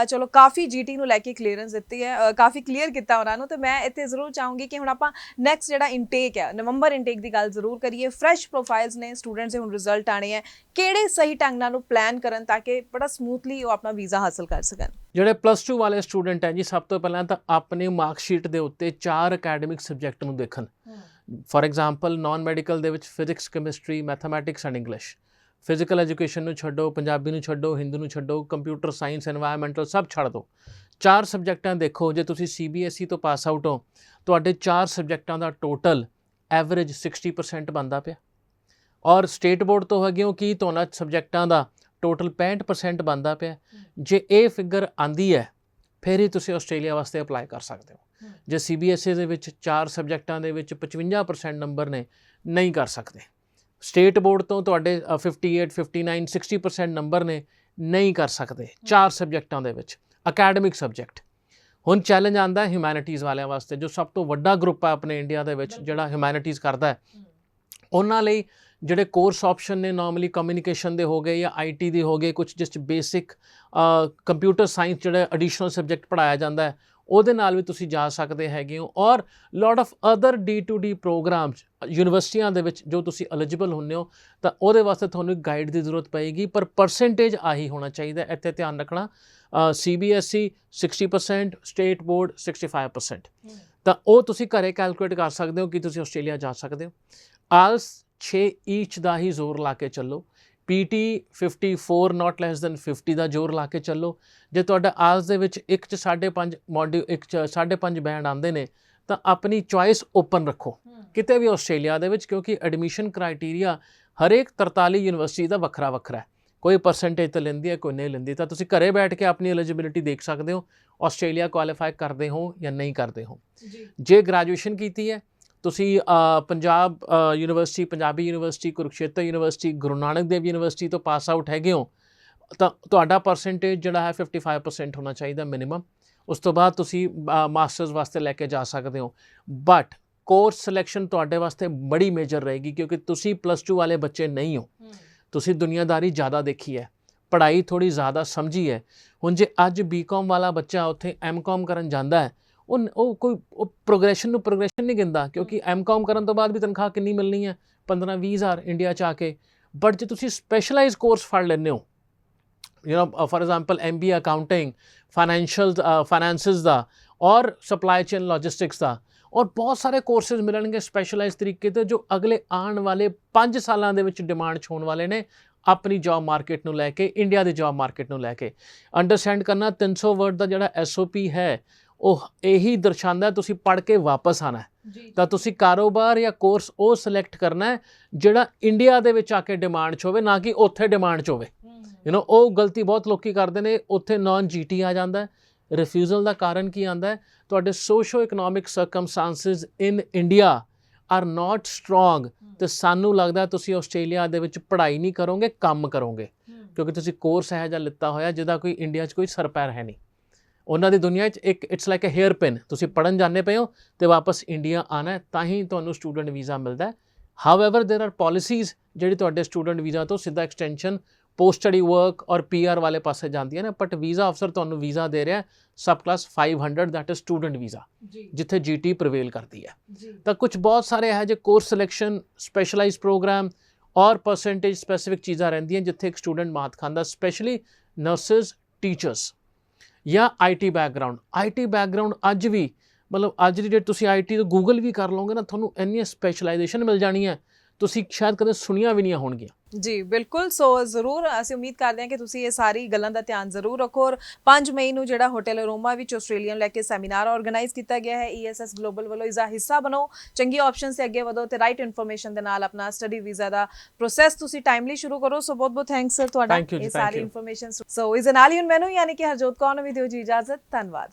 ਚਲੋ ਕਾਫੀ GT ਨੂੰ ਲੈ ਕੇ ਕਲੀਅਰੈਂਸ ਦਿੱਤੀ ਹੈ, ਕਾਫੀ ਕਲੀਅਰ ਕੀਤਾ ਉਹਨਾਂ ਨੂੰ। ਤੇ ਮੈਂ ਇੱਥੇ ਜ਼ਰੂਰ ਚਾਹੂੰਗੀ ਕਿ ਹੁਣ ਆਪਾਂ ਨੈਕਸਟ ਜਿਹੜਾ ਇਨਟੇਕ ਹੈ, ਨਵੰਬਰ ਇਨਟੇਕ ਦੀ ਗੱਲ ਜ਼ਰੂਰ ਕਰੀਏ। ਫਰੈਸ਼ ਪ੍ਰੋਫਾਈਲਸ ਨੇ ਸਟੂਡੈਂਟਸ ਦੇ, ਹੁਣ ਰਿਜ਼ਲਟ ਆਣੇ ਹੈ, ਕਿਹੜੇ ਸਹੀ ਢੰਗ ਨਾਲ ਉਹ ਪਲਾਨ ਕਰਨ ਤਾਂ ਕਿ ਬੜਾ ਸਮੂਥਲੀ ਉਹ ਆਪਣਾ ਵੀਜ਼ਾ ਹਾਸਲ ਕਰ ਸਕਣ। ਜਿਹੜੇ +2 ਵਾਲੇ ਸਟੂਡੈਂਟ ਹੈ ਜੀ, ਸਭ ਤੋਂ ਪਹਿਲਾਂ ਤਾਂ ਆਪਣੇ ਮਾਰਕਸ਼ੀਟ ਦੇ ਉੱਤੇ 4 ਅਕੈਡਮਿਕ ਸਬਜੈਕਟ ਨੂੰ ਦੇਖਣ। ਫॉर ਐਗਜ਼ਾਮਪਲ ਨਾਨ ਮੈਡੀਕਲ ਦੇ ਵਿੱਚ physics, chemistry, mathematics and English. Physical education ਨੂੰ ਛੱਡੋ, ਪੰਜਾਬੀ ਨੂੰ ਛੱਡੋ, ਹਿੰਦੀ ਨੂੰ ਛੱਡੋ, ਕੰਪਿਊਟਰ ਸਾਇੰਸ, ਐਨਵਾਇਰਨਮੈਂਟਲ ਸਭ ਛੱਡ ਦਿਓ। 4 ਸਬਜੈਕਟਾਂ ਦੇਖੋ। ਜੇ ਤੁਸੀਂ CBSE ਤੋਂ ਪਾਸ ਆਊਟ ਹੋ, ਤੁਹਾਡੇ 4 ਸਬਜੈਕਟਾਂ ਦਾ ਟੋਟਲ ਐਵਰੇਜ 60% ਬਣਦਾ ਪਿਆ, ਔਰ ਸਟੇਟ ਬੋਰਡ ਤੋਂ ਹੈਗੇ ਹੋ ਕਿ ਤੁਹਾਡਾ ਸਬਜੈਕਟਾਂ ਦਾ ਟੋਟਲ 65% ਬਣਦਾ ਪਿਆ। ਜੇ ਇਹ ਫਿਗਰ ਆਂਦੀ ਹੈ ਫਿਰ ਹੀ ਤੁਸੀਂ ਆਸਟ੍ਰੇਲੀਆ ਵਾਸਤੇ ਅਪਲਾਈ ਕਰ ਸਕਦੇ ਹੋ। ਜੇ CBSE ਦੇ ਵਿੱਚ 4 ਸਬਜੈਕਟਾਂ ਦੇ ਵਿੱਚ 55% ਨੰਬਰ ਨੇ, ਨਹੀਂ ਕਰ ਸਕਦੇ। ਸਟੇਟ ਬੋਰਡ ਤੋਂ ਤੁਹਾਡੇ 58, 59, 60% ਨੰਬਰ ਨੇ, ਨਹੀਂ ਕਰ ਸਕਦੇ 4 ਸਬਜੈਕਟਾਂ ਦੇ ਵਿੱਚ ਅਕੈਡਮਿਕ ਸਬਜੈਕਟ। ਹੁਣ ਚੈਲੰਜ ਆਉਂਦਾ ਹਿਊਮੈਨਿਟੀਜ਼ ਵਾਲਿਆਂ ਵਾਸਤੇ, ਜੋ ਸਭ ਤੋਂ ਵੱਡਾ ਗਰੁੱਪ ਹੈ ਆਪਣੇ ਇੰਡੀਆ ਦੇ ਵਿੱਚ ਜਿਹੜਾ ਹਿਊਮੈਨਿਟੀਜ਼ ਕਰਦਾ ਹੈ। ਉਹਨਾਂ ਲਈ ਜਿਹੜੇ ਕੋਰਸ ਆਪਸ਼ਨ ਨੇ ਨਾਰਮਲੀ ਕਮਿਊਨੀਕੇਸ਼ਨ ਦੇ ਹੋ ਗਏ ਜਾਂ IT ਦੇ ਹੋ ਗਏ, ਕੁਝ ਜਿਸ 'ਚ ਬੇਸਿਕ ਕੰਪਿਊਟਰ ਸਾਇੰਸ ਜਿਹੜਾ ਐਡੀਸ਼ਨਲ ਸਬਜੈਕਟ ਪੜ੍ਹਾਇਆ ਜਾਂਦਾ ਹੈ, ਉਹਦੇ ਨਾਲ ਵੀ ਤੁਸੀਂ ਜਾ ਸਕਦੇ ਹੈਗੇ ਹੋ। ਔਰ lot of other D2D programs ਯੂਨੀਵਰਸਿਟੀਆਂ ਦੇ ਵਿੱਚ ਜੋ ਤੁਸੀਂ ਐਲੀਜੀਬਲ ਹੁੰਦੇ ਹੋ, ਤਾਂ ਉਹਦੇ ਵਾਸਤੇ ਤੁਹਾਨੂੰ ਇੱਕ ਗਾਈਡ ਦੀ ਜ਼ਰੂਰਤ ਪਏਗੀ। ਪਰ ਪਰਸੈਂਟੇਜ ਆਹੀ ਹੋਣਾ ਚਾਹੀਦਾ, ਇੱਥੇ ਧਿਆਨ ਰੱਖਣਾ। CBSE 60%, state board 65%। ਤਾਂ ਉਹ ਤੁਸੀਂ ਘਰੇ ਕੈਲਕੂਲੇਟ ਕਰ ਸਕਦੇ ਹੋ ਕਿ ਤੁਸੀਂ ਆਸਟ੍ਰੇਲੀਆ ਜਾ ਸਕਦੇ ਹੋ। ਆਲਸ 6 ਈਚ ਦਾ ਹੀ ਜ਼ੋਰ ਲਾ ਕੇ ਚੱਲੋ। PT 54 ਨਾਟ ਲੈਸ ਦੈਨ 50 ਦਾ ਜ਼ੋਰ ਲਾ ਕੇ ਚੱਲੋ। ਜੇ ਤੁਹਾਡਾ ਆਲਸ ਦੇ ਵਿੱਚ 1 'ਚ 5.5 ਮੋਡਿਊਲ, 1 'ਚ 5.5 ਬੈਂਡ ਆਉਂਦੇ ਨੇ, ਤਾਂ ਆਪਣੀ ਚੋਇਸ ਓਪਨ ਰੱਖੋ ਕਿਤੇ ਵੀ ਆਸਟ੍ਰੇਲੀਆ ਦੇ ਵਿੱਚ, ਕਿਉਂਕਿ ਐਡਮਿਸ਼ਨ ਕ੍ਰਾਈਟੇਰੀਆ ਹਰੇਕ 43 ਯੂਨੀਵਰਸਿਟੀ ਦਾ ਵੱਖਰਾ ਹੈ। ਕੋਈ ਪਰਸੈਂਟੇਜ ਤਾਂ ਲੈਂਦੀ ਹੈ, ਕੋਈ ਨਹੀਂ ਲੈਂਦੀ। ਤਾਂ ਤੁਸੀਂ ਘਰੇ ਬੈਠ ਕੇ ਆਪਣੀ ਐਲੀਜੀਬਿਲਿਟੀ ਦੇਖ ਸਕਦੇ ਹੋ, ਆਸਟ੍ਰੇਲੀਆ ਕੁਆਲੀਫਾਈ ਕਰਦੇ ਹੋ ਜਾਂ ਨਹੀਂ ਕਰਦੇ ਹੋ। ਜੇ ਗ੍ਰੈਜੂਏਸ਼ਨ ਕੀਤੀ ਹੈ ਤੁਸੀਂ Punjab university, Punjabi university, Kurukshetra university, Guru Nanak Dev university ਤੋਂ ਪਾਸ ਆਊਟ ਹੈਗੇ ਹੋ, ਤਾਂ ਤੁਹਾਡਾ ਪਰਸੈਂਟੇਜ ਜਿਹੜਾ ਹੈ 55% ਹੋਣਾ ਚਾਹੀਦਾ ਮਿਨੀਮਮ। ਉਸ ਤੋਂ ਬਾਅਦ ਤੁਸੀਂ ਮਾਸਟਰਸ ਵਾਸਤੇ ਲੈ ਕੇ ਜਾ ਸਕਦੇ ਹੋ। ਬਟ ਕੋਰਸ ਸਿਲੈਕਸ਼ਨ ਤੁਹਾਡੇ ਵਾਸਤੇ ਬੜੀ ਮੇਜਰ ਰਹੇਗੀ, ਕਿਉਂਕਿ ਤੁਸੀਂ +2 ਵਾਲੇ ਬੱਚੇ ਨਹੀਂ ਹੋ। ਤੁਸੀਂ ਦੁਨੀਆਦਾਰੀ ਜ਼ਿਆਦਾ ਦੇਖੀ ਹੈ, ਪੜ੍ਹਾਈ ਥੋੜੀ ਜ਼ਿਆਦਾ ਸਮਝੀ ਹੈ। ਹੁਣ ਜੇ ਅੱਜ ਬੀਕਾਮ ਵਾਲਾ ਬੱਚਾ ਉੱਥੇ ਐਮਕਾਮ ਕਰਨ ਜਾਂਦਾ ਹੈ, ਉਹ ਕੋਈ ਪ੍ਰੋਗਰੈਸ਼ਨ ਨਹੀਂ ਗਿੰਦਾ, ਕਿਉਂਕਿ ਐਮਕਾਮ ਕਰਨ ਤੋਂ ਬਾਅਦ ਵੀ ਤਨਖਾਹ ਕਿੰਨੀ ਮਿਲਣੀ ਹੈ, 15-20 ਹਜ਼ਾਰ ਇੰਡੀਆ 'ਚ ਆ ਕੇ। ਬਟ ਜੇ ਤੁਸੀਂ ਸਪੈਸ਼ਲਾਈਜ਼ ਕੋਰਸ ਫੜ ਲੈਂਦੇ ਹੋ, for example MBA accounting, finances ਦਾ, ਔਰ ਸਪਲਾਈ ਚੇਨ ਲੌਜਿਸਟਿਕਸ ਦਾ, ਔਰ ਬਹੁਤ ਸਾਰੇ ਕੋਰਸਿਸ ਮਿਲਣਗੇ ਸਪੈਸ਼ਲਾਈਜ਼ ਤਰੀਕੇ ਤੇ, ਜੋ ਅਗਲੇ ਆਉਣ ਵਾਲੇ 5 ਸਾਲਾਂ ਦੇ ਵਿੱਚ ਡਿਮਾਂਡ 'ਚ ਹੋਣ ਵਾਲੇ ਨੇ ਆਪਣੀ ਜੌਬ ਮਾਰਕੀਟ ਨੂੰ ਲੈ ਕੇ, ਇੰਡੀਆ ਦੀ ਜੌਬ ਮਾਰਕੀਟ ਨੂੰ ਲੈ ਕੇ। ਅੰਡਰਸਟੈਂਡ ਕਰਨਾ 300 ਵਰਡ ਦਾ ਜਿਹੜਾ SOP ਹੈ, ਉਹ ਇਹੀ ਦਰਸਾਉਂਦਾ ਤੁਸੀਂ ਪੜ੍ਹ ਕੇ ਵਾਪਸ ਆਉਣਾ ਹੈ। ਤਾਂ ਤੁਸੀਂ ਕਾਰੋਬਾਰ ਜਾਂ ਕੋਰਸ ਉਹ ਸਿਲੈਕਟ ਕਰਨਾ ਹੈ ਜਿਹੜਾ ਇੰਡੀਆ ਦੇ ਵਿੱਚ ਆ ਕੇ ਡਿਮਾਂਡ 'ਚ ਹੋਵੇ, ਨਾ ਕਿ ਉੱਥੇ ਡਿਮਾਂਡ 'ਚ ਹੋਵੇ। ਉਹ ਗਲਤੀ ਬਹੁਤ ਲੋਕੀ ਕਰਦੇ ਨੇ, ਉੱਥੇ ਨਾਨ GT ਆ ਜਾਂਦਾ। ਰਿਫਿਊਜ਼ਲ ਦਾ ਕਾਰਨ ਕੀ ਆਉਂਦਾ ਹੈ? ਤੁਹਾਡੇ socio economic circumstances in India are not strong, ਤੇ ਸਾਨੂੰ ਲੱਗਦਾ ਤੁਸੀਂ ਆਸਟ੍ਰੇਲੀਆ ਦੇ ਵਿੱਚ ਪੜ੍ਹਾਈ ਨਹੀਂ ਕਰੋਗੇ, ਕੰਮ ਕਰੋਗੇ, ਕਿਉਂਕਿ ਤੁਸੀਂ ਕੋਰਸ ਇਹੋ ਜਿਹਾ ਲਿੱਤਾ ਹੋਇਆ ਜਿਹਦਾ ਕੋਈ ਇੰਡੀਆ 'ਚ ਕੋਈ ਸਰ ਪੈਰ ਹੈ ਨਹੀਂ। ਉਹਨਾਂ ਦੀ ਦੁਨੀਆ 'ਚ ਇੱਕ ਇਟਸ ਲਾਈਕ ਅ ਹੇਅਰ ਪਿਨ, ਤੁਸੀਂ ਪੜ੍ਹਨ ਜਾਂਦੇ ਪਏ ਹੋ ਤੇ ਵਾਪਸ ਇੰਡੀਆ ਆਉਣਾ, ਤਾਂ ਹੀ ਤੁਹਾਨੂੰ ਸਟੂਡੈਂਟ ਵੀਜ਼ਾ ਮਿਲਦਾ। ਹਾਊਐਵਰ ਦੇਰ ਆਰ ਪਾਲਿਸੀਜ਼ ਜਿਹੜੀ ਤੁਹਾਡੇ ਸਟੂਡੈਂਟ ਵੀਜ਼ਾ ਤੋਂ ਸਿੱਧਾ ਐਕਸਟੈਂਸ਼ਨ ਪੋਸਟ ਸਟੱਡੀ ਵਰਕ ਔਰ PR ਵਾਲੇ ਪਾਸੇ ਜਾਂਦੀਆਂ ਨੇ, ਬਟ ਵੀਜ਼ਾ ਅਫਸਰ ਤੁਹਾਨੂੰ ਵੀਜ਼ਾ ਦੇ ਰਿਹਾ sub class 500, that is student visa, ਜਿੱਥੇ GT ਪ੍ਰਵੇਲ ਕਰਦੀ ਹੈ। ਤਾਂ ਕੁਝ ਬਹੁਤ ਸਾਰੇ ਇਹੋ ਜਿਹੇ ਕੋਰਸ ਸਿਲੈਕਸ਼ਨ, ਸਪੈਸ਼ਲਾਈਜ਼ ਪ੍ਰੋਗਰਾਮ ਔਰ ਪਰਸੈਂਟੇਜ ਸਪੈਸੀਫਿਕ ਚੀਜ਼ਾਂ ਰਹਿੰਦੀਆਂ ਜਿੱਥੇ ਇੱਕ ਸਟੂਡੈਂਟ ਮਾਤ ਖਾਂਦਾ, ਸਪੈਸ਼ਲੀ ਨਰਸਿਸ, ਟੀਚਰਸ ਜਾਂ IT ਬੈਕਗਰਾਊਂਡ। ਅੱਜ ਵੀ ਮਤਲਬ ਅੱਜ ਦੀ ਡੇਟ ਤੁਸੀਂ IT ਤੋਂ ਗੂਗਲ ਵੀ ਕਰ ਲਓਗੇ ਨਾ, ਤੁਹਾਨੂੰ ਇੰਨੀਆਂ ਸਪੈਸ਼ਲਾਈਜੇਸ਼ਨ ਮਿਲ ਜਾਣੀਆਂ ਤੁਸੀਂ ਸ਼ਾਇਦ ਕਦੇ ਸੁਣੀਆਂ ਵੀ ਨਹੀਂ ਹੋਣਗੀਆਂ। ਜੀ ਬਿਲਕੁਲ। ਸੋ ਜ਼ਰੂਰ ਅਸੀਂ ਉਮੀਦ ਕਰਦੇ ਹਾਂ ਕਿ ਤੁਸੀਂ ਇਹ ਸਾਰੀ ਗੱਲਾਂ ਦਾ ਧਿਆਨ ਜ਼ਰੂਰ ਰੱਖੋ। ਔਰ 5 ਮਈ ਨੂੰ ਜਿਹੜਾ ਹੋਟਲ ਅਰੋਮਾ ਵਿੱਚ ਆਸਟ੍ਰੇਲੀਆ ਨੂੰ ਲੈ ਕੇ ਸੈਮੀਨਾਰ ਆਰਗੇਨਾਈਜ਼ ਕੀਤਾ ਗਿਆ ਹੈ, ESS ਗਲੋਬਲ ਵੱਲੋਂ, ਇਸ ਦਾ ਹਿੱਸਾ ਬਣੋ, ਚੰਗੀ ਆਪਸ਼ਨ ਸੇ ਅੱਗੇ ਵਧੋ ਤੇ ਰਾਈਟ ਇਨਫੋਰਮੇਸ਼ਨ ਦੇ ਨਾਲ ਆਪਣਾ ਸਟੱਡੀ ਵੀਜ਼ਾ ਦਾ ਪ੍ਰੋਸੈਸ ਤੁਸੀਂ ਟਾਈਮਲੀ ਸ਼ੁਰੂ ਕਰੋ। ਸੋ ਬਹੁਤ ਬਹੁਤ ਥੈਂਕਸ ਸਰ ਤੁਹਾਡਾ ਇਹ ਸਾਰੀ ਇਨਫੋਰਮੇਸ਼ਨ। ਸੋ ਇਸ ਦੇ ਨਾਲ ਹੀ ਹੁਣ ਮੈਨੂੰ ਯਾਨੀ ਕਿ ਹਰਜੋਤ ਕੌਰ ਨੂੰ ਵੀ ਦਿਓ ਜੀ ਇਜਾਜ਼ਤ। ਧੰਨਵਾਦ।